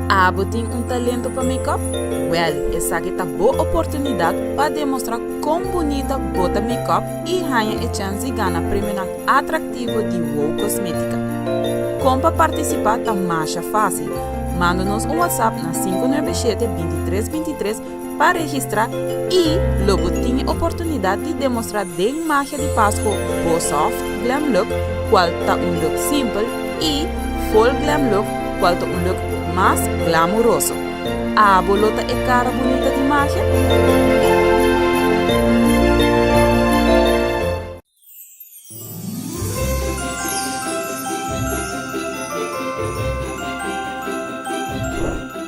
Speaker 6: Abo tem talento para make-up? Well, essa aqui tá boa oportunidade para demonstrar quão bonita bota make-up e ganha a chance de ganhar prêmio atrativo de WOW Cosmética. Como para participar tá mais fácil. Manda-nos um WhatsApp na 597-2323 para registrar e logo tem a oportunidade de demonstrar a imagem de Páscoa Bo Soft Glam Look, qual tá look simples e Full Glam Look, qual tá look mais glamouroso. A bolota é cara bonita de imagem?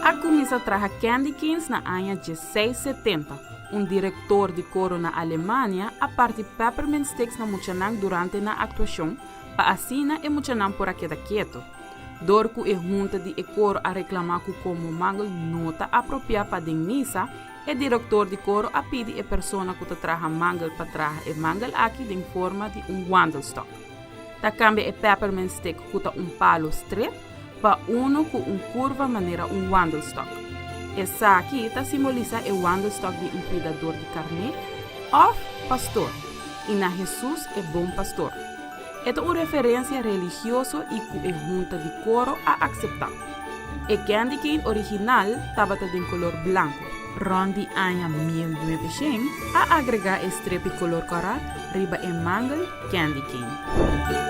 Speaker 6: A comissão traz Candy Kings na ano de 670. Diretor de coro na Alemanha a parte Peppermint Sticks na Muchanang durante na atuação, para assina e Muchanang por aqui da quieto. Dorco e junta de coro a reclamar como mangal nota apropriada para missa, e diretor de coro a pedir a persona que traga mangal para traga e mangal aqui em forma de wandelstock. Ta cambia peppermint stick com palo straight para uno com curva maneira wandelstock.
Speaker 26: Essa aqui simboliza o wandelstock de cuidador de carne ou pastor. E na Jesus é bom pastor. É uma referência religiosa e que é junta de coro a aceitar. O candy cane original estava de color branco. Rondi año 1900 a agregar strepe color cara riba en mangle candy cane.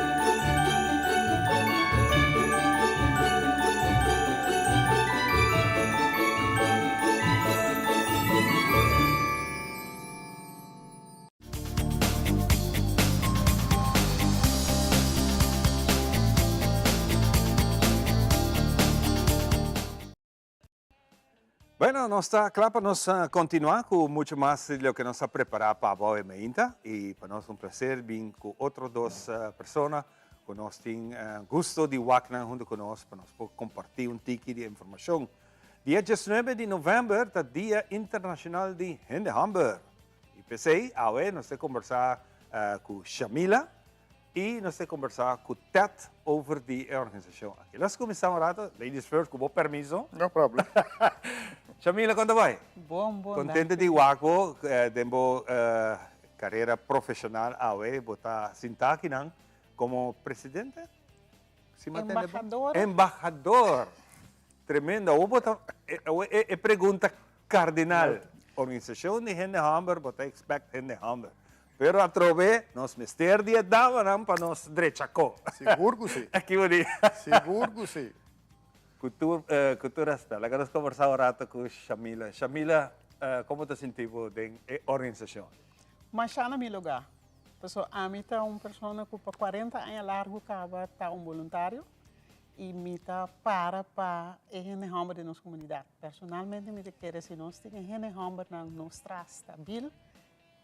Speaker 2: Bueno, nós está claro para nós continuar com muito mais do que nós está preparado para a emenda e para nós um prazer vir com outras duas pessoas que nós temos gosto de wakna junto conosco para nós compartilhar tiki de informação. Dia 19 de novembro é Dia Internacional de Hende Hamburg. E pensei, nós vamos conversar com Shamila e nós vamos conversar com Ted over a organização. Aqui nós começamos agora, ladies first, com o permisso.
Speaker 13: No problem.
Speaker 2: Shamila, quando vai?
Speaker 13: Bom.
Speaker 2: Contente de Waco, demo carreira profissional, botar sentado aqui como presidente?
Speaker 13: Embajador.
Speaker 2: Embajador. Tremendo. É pergunta cardinal. Organização de Hende Hamburg, botar expect Hende Hamburg. Pero a trove, nós mister dia davam para nós drechacó.
Speaker 13: Seguro que sim.
Speaker 2: Aqui o dia.
Speaker 13: Seguro que sim.
Speaker 2: Cultura está. Agora nós conversamos um rato com Shamila. Shamila, como te sentiu da organização?
Speaker 13: Mas já no meu lugar. Pessoal, a mim está uma pessoa que por 40 anos largo acaba está voluntário e me está para a Hende Hamburg de nossa comunidade. Personalmente, me quero se nós temos Hende Hamburg na nossa estável,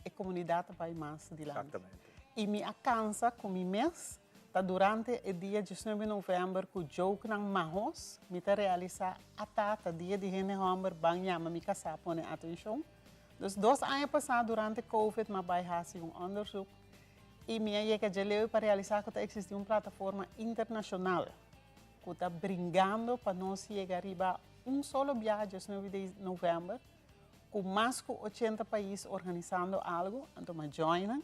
Speaker 13: a comunidade vai mais adiante.
Speaker 2: Exatamente.
Speaker 13: E me alcança com o mês. Durante o dia 19 de novembro, com o jogo na Mahos, me realiza a dia de Hende Hamburg, banha, me casar, põe atenção. Dus 2 anos passados, durante a Covid, me vai fazer onderzoek. E me chega para realizar que existe uma plataforma internacional que está brigando para nós chegar a solo viagem 19 de novembro, com mais de 80 países organizando algo, então me joinam.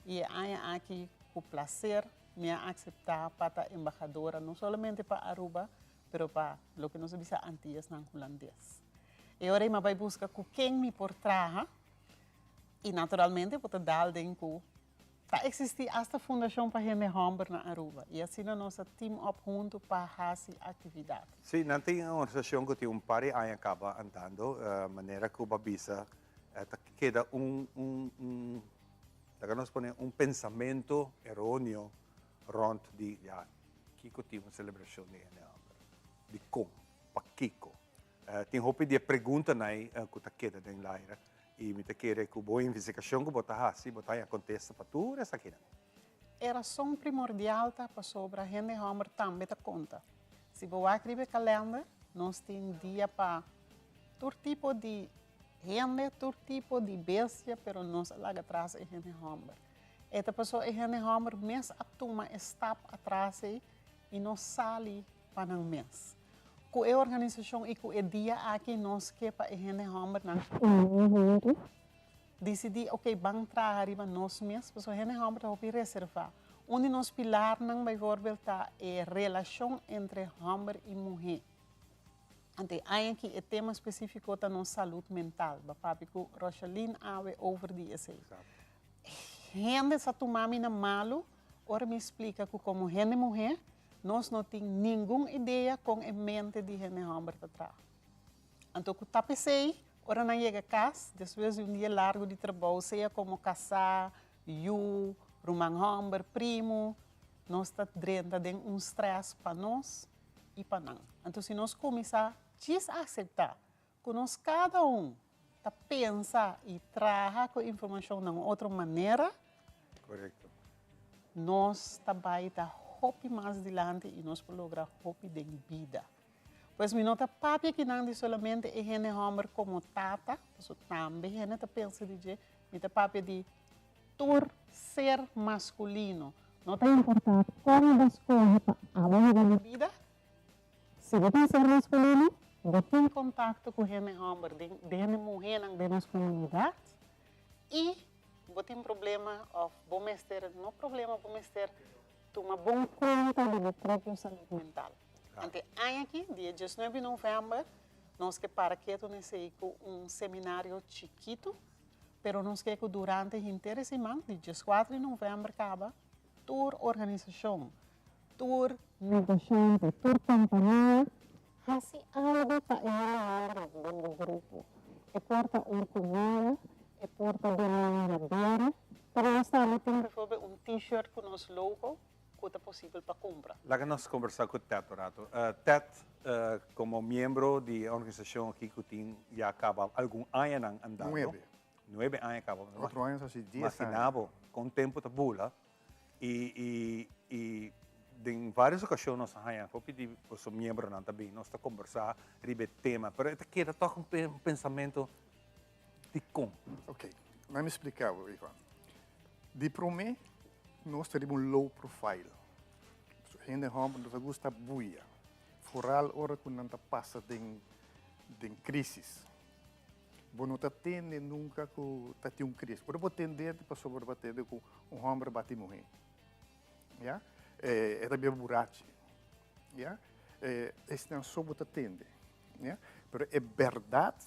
Speaker 13: E aqui, com prazer, me aceitar para a embajadora, não somente para Aruba, mas para o que nós vimos antes na holandês. E agora eu vou buscar com quem me por trás e naturalmente vou dar o que existe esta fundação para Hende Hamburg na Aruba. E assim nós team up junto para fazer atividade.
Speaker 2: Sim, não tem uma organização que tem par de anos acaba andando, maneira que o babisa queda pensamento errôneo rond de que tem uma celebração de Hende Hamburg. De como, para Kiko. Tem roupa de pergunta aí que está queda dentro da área. E me querer que boa investigação que botar a contesta para tudo essa aqui.
Speaker 13: Era só primordial para sobre a Hende Hamburg também te conta. Se você escrever calendário, nós temos dia para todo tipo de gente, todo tipo de bestia, pero nós lá atrás é Hende Hamburg. Esta pessoa é Hende Hamburg, mês a turma está atrás e nós saímos para o mês. Com a organização e com o dia aqui nós que para a Hende Hamburg decidi, vamos trazer para nós mesmos, porque a Hende Hamburg vai reservar. Onde nós pilar, por exemplo, está a relação entre Hamburg e mulher. Então, aqui o tema específico está na saúde mental. Papi, que Rochaline ave over isso. Gente está tomando na malo, ora me explica que como gente mulher, nós não temos nenhuma ideia com a mente de Hende Hamburg atrás. Então, que eu pensei, ora não chega a casa, depois de dia largo de trabalho, seja como casar, Roman Hamburg, primo, nós estamos dentro de stress para nós e para nós. Então, se nós começarmos a aceitar que nós cada está pensa e traz a informação de outra maneira,
Speaker 2: correto.
Speaker 13: Nós também está hope mais adiante e nós lograr hope de vida. Pois me nota papi que não solamente é Hende Hamburg como tata, porque também gente está pensando de me tá papi de tur ser masculino. Não está importante como das coisas para a vida. Se você ser masculino, botar contato com gente homem, de gente mulher da nossa comunidade e botar problema of bomester, não problema bomester, toma bom conta da própria saúde mental. Ante aqui, dia 19 de novembro, nós que para que nesse seminário chiquito, pero nós que durante a inteira semana, de 14 de novembro, acaba tour organização, tour negociação, tour campanha, assim algo para ir no grupo. E porta orgulho, e porta de maneira para nós também ter t-shirt com nosso logo, que é possível para comprar.
Speaker 2: Lá que nós conversar com o Ted, Rato. Ted, como membro da organização aqui que já acaba algum ano andando. 9 anos acaba.
Speaker 14: 4 anos, assim, 10 anos.
Speaker 2: Imaginava, com o tempo da bula. E em várias ocasiões nós vou pedir para os membros também, nós estamos conversar sobre o tema, mas eu quero tocar um pensamento de como.
Speaker 14: Ok, vamos explicar, Ivan. De primeiro, nós temos low profile. A gente não gosta de buia. Foral, hora que não passa de crise. Você não atende nunca que tem uma crise. Você pode atender para sobrebater com um homem bate morrer. Yeah? É também buraco. Yeah? Esse não só você atende. Yeah? Mas é verdade,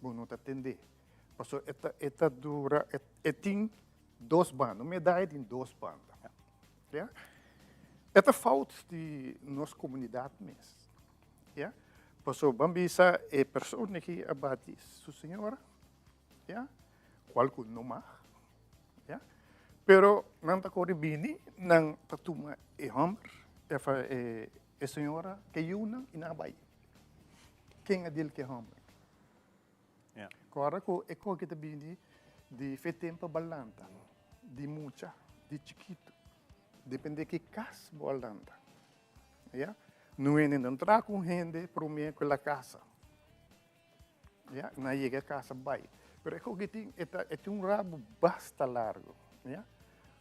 Speaker 14: você não atende. Porque dura, tem 2 bandas, medalha tem 2 bandas. Yeah? É falta de nossa comunidade mesmo. Yeah? Porque Bambisa é pessoa que abate sua senhora, yeah? Qualquer não mais. Yeah? Pero não está corribini, não está tuma homem, é senhora que yuna e não vai. Quem é dele que é homem? Agora é o que está bini de tempo balanta, de mucha, de chiquito, depende de que casa balanta. Yeah? Não é nem entrar com gente para mim aquela casa. Yeah? Não chega a casa vai. Mas é o que tem rabo bastante largo. Yeah?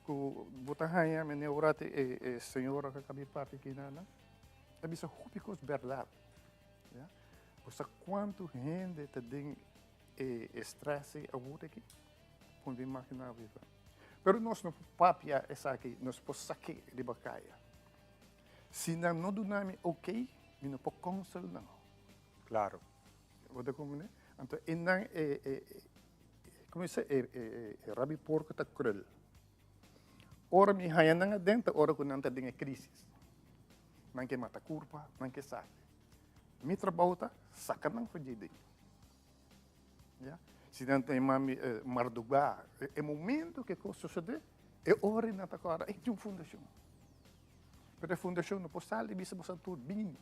Speaker 14: Botar a minha orate é senhora que acabei parte aqui na é bisa rupicos verdade. Yeah? Pois quanto gente tem estresse agudo aqui, pode imaginar viva. Pero nós não papia essa aqui, nós podemos sacar de bacaia. Se não donamos ok, não pode consul não.
Speaker 2: Claro.
Speaker 14: Você compreende? Então, como é rabi porco tá cruel. Ora me haya nanga dentro, ora que não está em crise. Não quer matar curva, não quer sacar. Me trabalho tá, saca não fugir. Yeah? Se não tem mardugar, é momento que coisa sucede, é hora na agora, é de uma fundação. Mas a fundação não pode sair, bisa você tudo bem.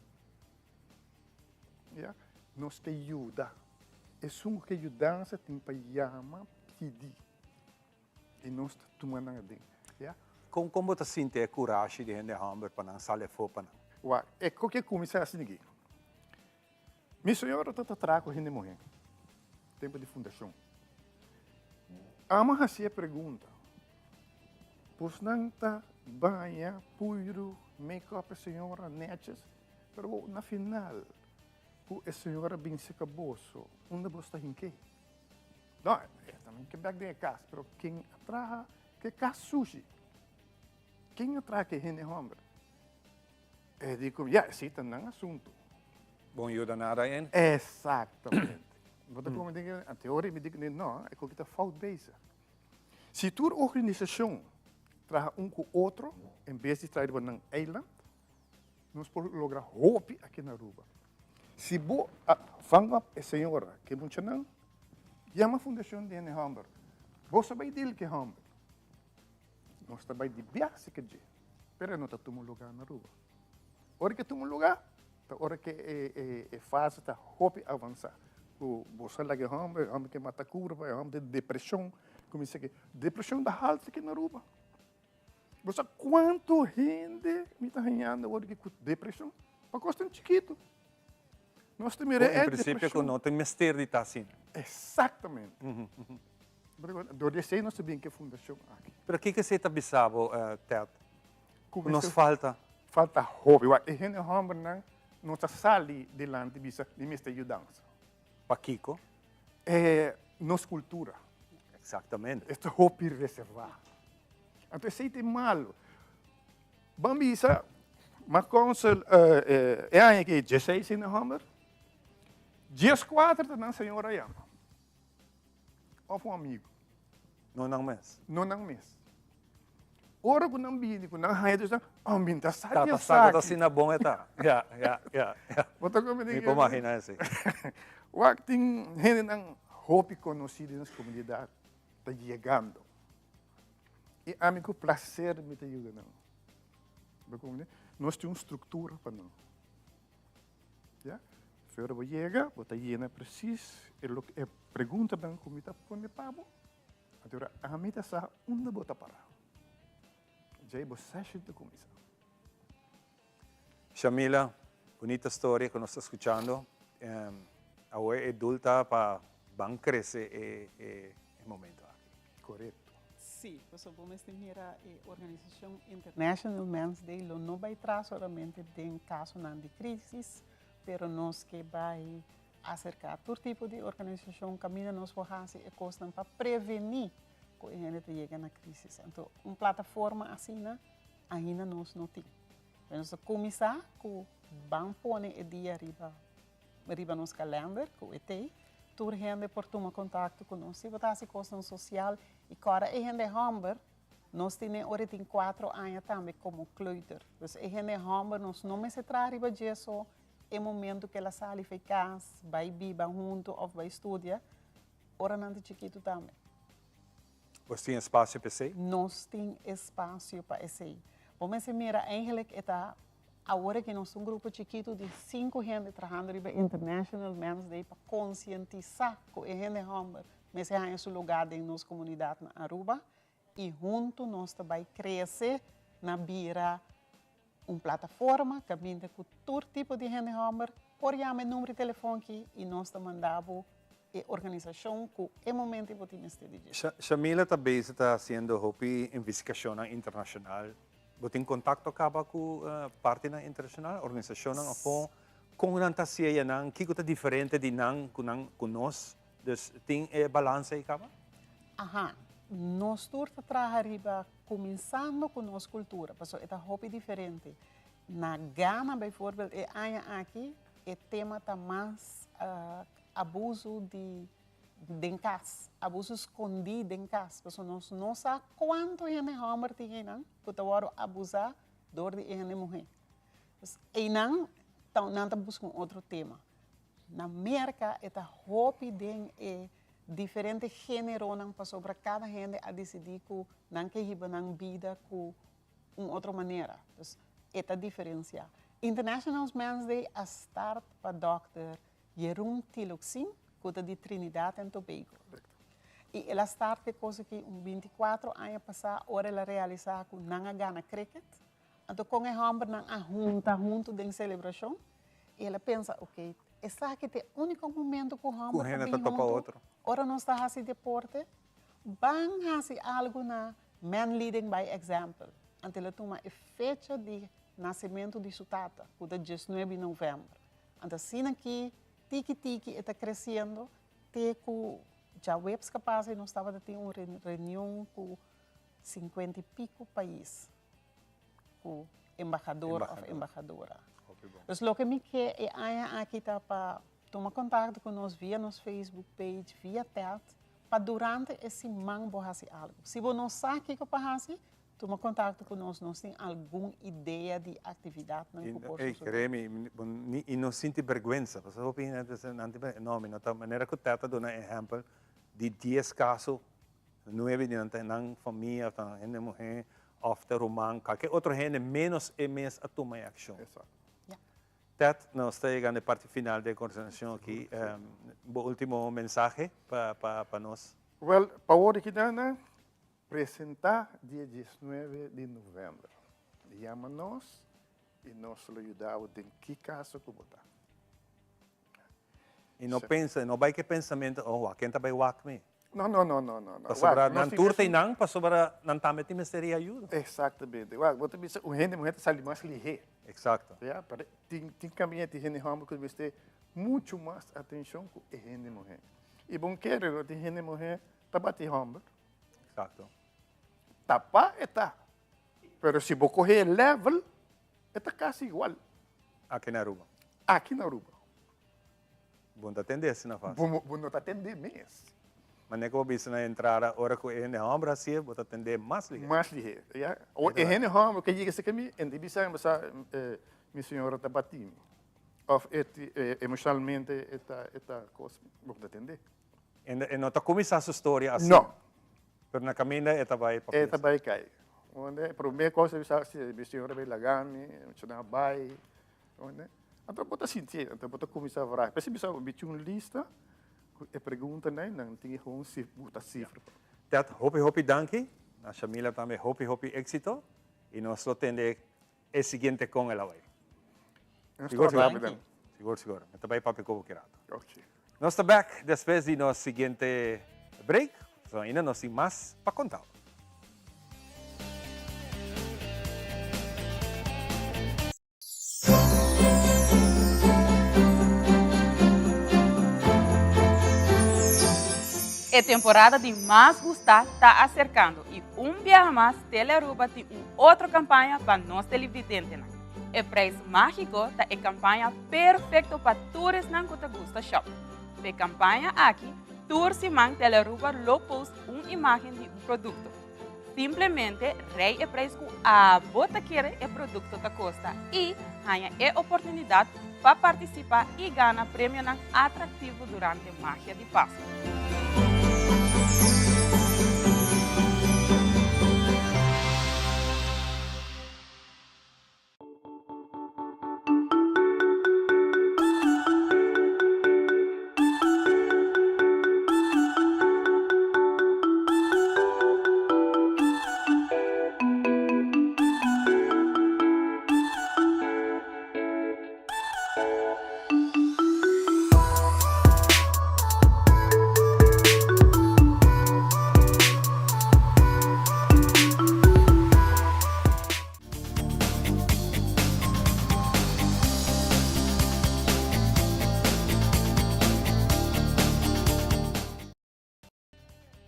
Speaker 14: Yeah? Nós que ajuda, é só que ajudança tem para chamar, pedir. E nós tomamos nada dentro. Yeah?
Speaker 2: Como você sente a coragem de gente homem para não sair fora?
Speaker 14: É qualquer coisa assim aqui. Minha senhora está atrás com a gente morrer. Tempo de fundação. A mãe fazia pergunta. Pois não está banha, puro, make-up a senhora, netas, pero na final, a senhora bem se acabou, onde você está em quê? Não, é também que back de casa, pero quem atrás, que casa sushi? Quem atrás que é homem? É digo, sim, tá num assunto.
Speaker 2: Bom, ajuda nada hein?
Speaker 14: Exatamente. Você como diz, a teoria me diz, não, é que está falta base. Se tua organização traz com o outro, em vez de trazer para um island, nós podemos lograr roupa aqui na Aruba. Se você fanga a senhora que muito não, é uma fundação de Hamburg. Você vai dizer que é Hamburg. Nós trabalhamos de viagem que é, mas não está um lugar na Aruba. Hora que tem um lugar, hora que é fácil está roupa avançar. Você lá que é homem que mata curva, é homem de depressão, como isso aqui. Depressão da alta aqui na Aruba. Você quanto gente me está ganhando hora que com depressão? Para custa um chiquito. Nós temos
Speaker 2: em princípio, que não tem mistério de estar assim.
Speaker 14: Exatamente. Do receio nós sabemos que é fundação aqui.
Speaker 2: Mas o que você está pensando, Ted? Nos falta?
Speaker 14: Falta roupa. E gente homem não nossa sali delante bisa de mesta dança.
Speaker 2: Paquico.
Speaker 14: É nossa cultura.
Speaker 2: Exatamente.
Speaker 14: Este hopi reservado. Então, se tem malo. Bambisa, mas consul, é aqui 16 de novembro. Dias 4 da nossa senhora Yama. Ou um amigo.
Speaker 2: Não mês.
Speaker 14: Não mês. Ora, quando não vim, quando não raio, oh, minta sabe
Speaker 2: Tá passando assim na bom, tá? Yeah.
Speaker 14: Bota como
Speaker 2: Me pode imaginar assim.
Speaker 14: O que tem gente não hope conhecida nas comunidades, está chegando. E a mim com prazer me está chegando. Nós temos uma estrutura para nós. Yeah? Fora você chega, você chega preciso, e pergunta bem como está com o pabo. Agora, a mim está onde você para. Já você está começando.
Speaker 2: Shamila, bonita história que nós estamos escutando. Agora é adulta para crescer o momento aqui.
Speaker 14: Correto.
Speaker 13: Sim, você vamos ter a organização International Men's Day, não vai trazer somente em caso de crise, mas nós que vai acercar todo tipo de organização, caminho nós vamos fazer e costas para prevenir que a gente chega na crise. Então, uma plataforma assim, ainda nós não temos. Nós começar com vamos pôr o dia arriba nos calendário, com o ET, toda gente por tomar contato conosco. Se você está questão social e cada gente hamburger, nós temos ora tem 4 anos também como kleuter. Então, a gente hamburger nós não me se traz arriba disso, é momento que ela sai para casa, vai viver junto ou vai estudar, ora não é chiquito também.
Speaker 2: Você tem espaço para isso?
Speaker 13: Nós temos espaço para isso. Vamos mirar, eigenlijk, agora que nós somos um grupo chiquito de 5 gente trabalhando no International Men's Day para conscientizar que a gente hamburger, mas é seu lugar em nossa comunidade na Aruba e junto nós também crescer na beira uma plataforma que vinda com todo tipo de gente hamburger, por chamar número de telefone aqui e nós também mandamos a organização que é momento que temos de dizer.
Speaker 2: Shamila também está fazendo investigação internacional. Você tem contato com a parte internacional, organização, ou com a fantasia, o que é diferente de nós? Então, tem balança aí, acaba?
Speaker 13: Aham. Nós todos trabalhamos começando com nossa cultura, porque é hobby diferente. Na Gana, por exemplo, aqui, o tema está mais abuso de casa, abuso escondido em casa. Porque nós não sabemos quanto gente homem tem, que está abusar de gente mulher. E não buscam outro tema. Na América, é hobby de diferente gênero para sobre cada gente a decidir que não quer viver na vida com uma outra maneira. Então, é a diferença. International Men's Day a start para Dr. Jeroen Tiluxin, que é de Trinidad e Tobago. E ela start de coisa que 24 anos passado, ora ela realizar com não gana cricket. Então, com a homem não junto de celebração, e ela pensa, ok, esse aqui é o único momento que o homem está para outro. Ora nós está fazendo deporte, vamos fazer algo na man leading by example. Então, ela toma a fecha de nascimento de sua tata, que é 19 de novembro. Então, assim aqui, tiki está crescendo, já webs capazes, nós estávamos tendo uma reunião com 50 e pico países, com embaixador ou embaixadora. Então, o que me quer é aqui está para tomar contato com nós via nosso Facebook page, via chat, para durante esse mango fazer algo. Se você não sabe o que para fazer, toma contato com nós tem alguma ideia de atividade na
Speaker 2: corporação. E não sente vergonha, porque eu penso não, de maneira que eu dou um exemplo de 10 casos, 9 de na família, na mulher, ou na romã, qualquer outro gente, menos e mais a tomar ação. Ted, nós estamos chegando à parte final da conversação aqui. O último mensagem para nós?
Speaker 14: Well, para hoje que dá, apresentar dia 19 de novembro. Chama-nos e nós ajudamos em que caso que botar.
Speaker 2: E não pensa, não vai que pensamento, quem está vai me?
Speaker 14: Não.
Speaker 2: Para não turta e não, para sobre não também tem misteria ajuda.
Speaker 14: Exatamente. Você pensa, o gente mulher sai mais ligeiro.
Speaker 2: Exacto.
Speaker 14: Ya, pero tem caminho de gente homem que você muito mais atenção com a gente mulher. E bom querer de gente mulher tá bate homem.
Speaker 2: Exacto.
Speaker 14: Tapa está. Pero se você correr level, está quase igual.
Speaker 2: Aqui na Aruba.
Speaker 14: Aqui na Aruba.
Speaker 2: Bom atender se não faz.
Speaker 14: Bom atender mesmo.
Speaker 2: Mas nem que você na entrada, hora que ele é homem, assim, você atender mais ligeiro.
Speaker 14: Mais ligeiro, ja. O gente homem que chega a mim, em divisão, mas minha senhora está batendo. Ou emocionalmente, esta coisa, vou atender.
Speaker 2: E não está começando a sua história assim?
Speaker 14: Não.
Speaker 2: Mas na caminho, ela vai para
Speaker 14: ela vai cair. A primeira coisa é minha senhora vai lagar, mencionar vai. Então, você sentir, então você começar a falar. Mas se você uma lista, a pergunta não tem como se botar cifra.
Speaker 2: Dat hopi danke. Na família também hopi éxito. E nós só temos o seguinte com ela vai. Seguro. Então vai para o que
Speaker 14: Ok.
Speaker 2: Nós estamos back depois de nosso seguinte break. Então ainda nós temos mais para contar.
Speaker 26: A temporada de Mais Gustar está acercando e Viaja Mais Telearuba tem outra campanha para nós televidentes. O preço mágico é a campanha perfeita para todos que gostam de shop. A campanha aqui, todos Simang Telearuba lo post uma imagem de produto. Simplesmente rei o preço que a bota quer o produto da costa e ganha a oportunidade para participar e ganhar prêmio atrativo durante a magia de Páscoa.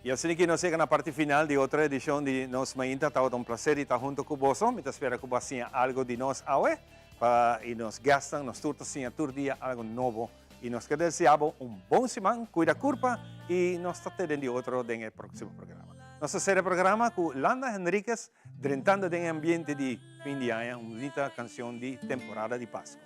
Speaker 2: E assim que nós chegamos na parte final de outra edição de Nós Mainta, está um prazer estar junto com você. Me espero que você tenha algo de nós hoje, e nos gastam, nos turtos, todo dia algo novo. E nós desejamos bom semana, cuida curva, e nós estamos de outro no próximo programa. Nossa série programa com Landa Henriquez, drentando do ambiente de fim de ano, uma bonita canção de temporada de Páscoa.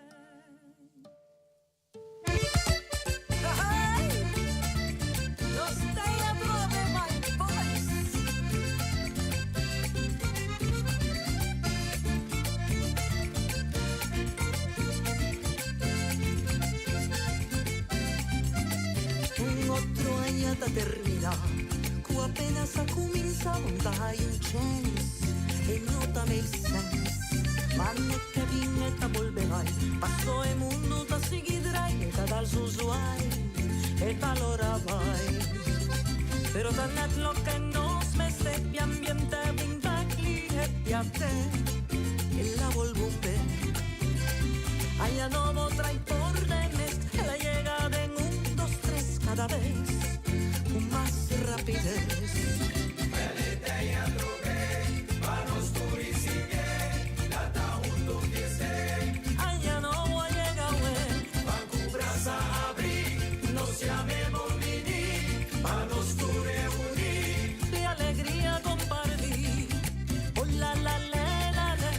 Speaker 3: Otro año está terminado, que apenas ha comenzado un chance, e no también sense, ma ne che vineta volverai, passo e mundo ta seguidrai, e ta dal susuai, e ta l'ora vai, pero tanat lo che nos me seppi ambiente vintacli e piate, e la volvumbe, allá no potrai pornenes, la llega de un, dos, tres, cada vez, con más rapidez. Venite y androgué, manos turisigue, data un duquiese, allá no voy a llegar, van con brasa a abrir, no se amemos vini, manos tu reunir, de alegría compartir, oh la la la la la,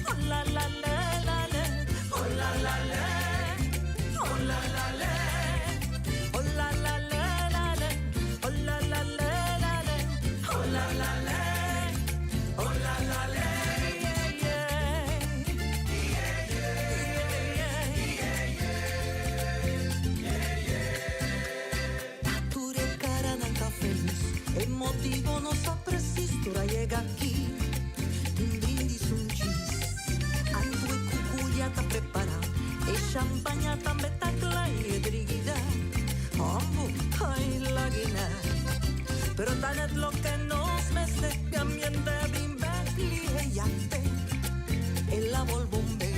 Speaker 3: oh la la la la la, oh la la la, oh la la la, oh la la la la, oh la la la la, oh la la la, oh la la la, yeah yeah, yeah yeah. Ture cara nanta feliz, el motivo no sa presistura llega aquí, un brindis un chis, algo e cucuya ta prepara, e champaña tambe ta clay e driguida, ambo ay la guina, pero tanet lo que nos meste, mi ambiente bimbecli e yante, e la volvumbe,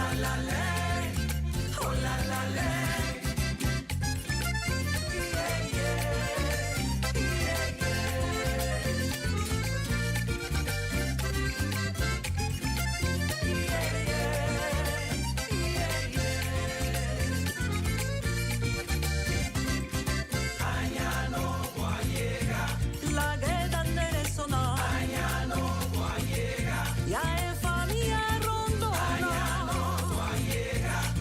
Speaker 3: la la ley, oh la la ley.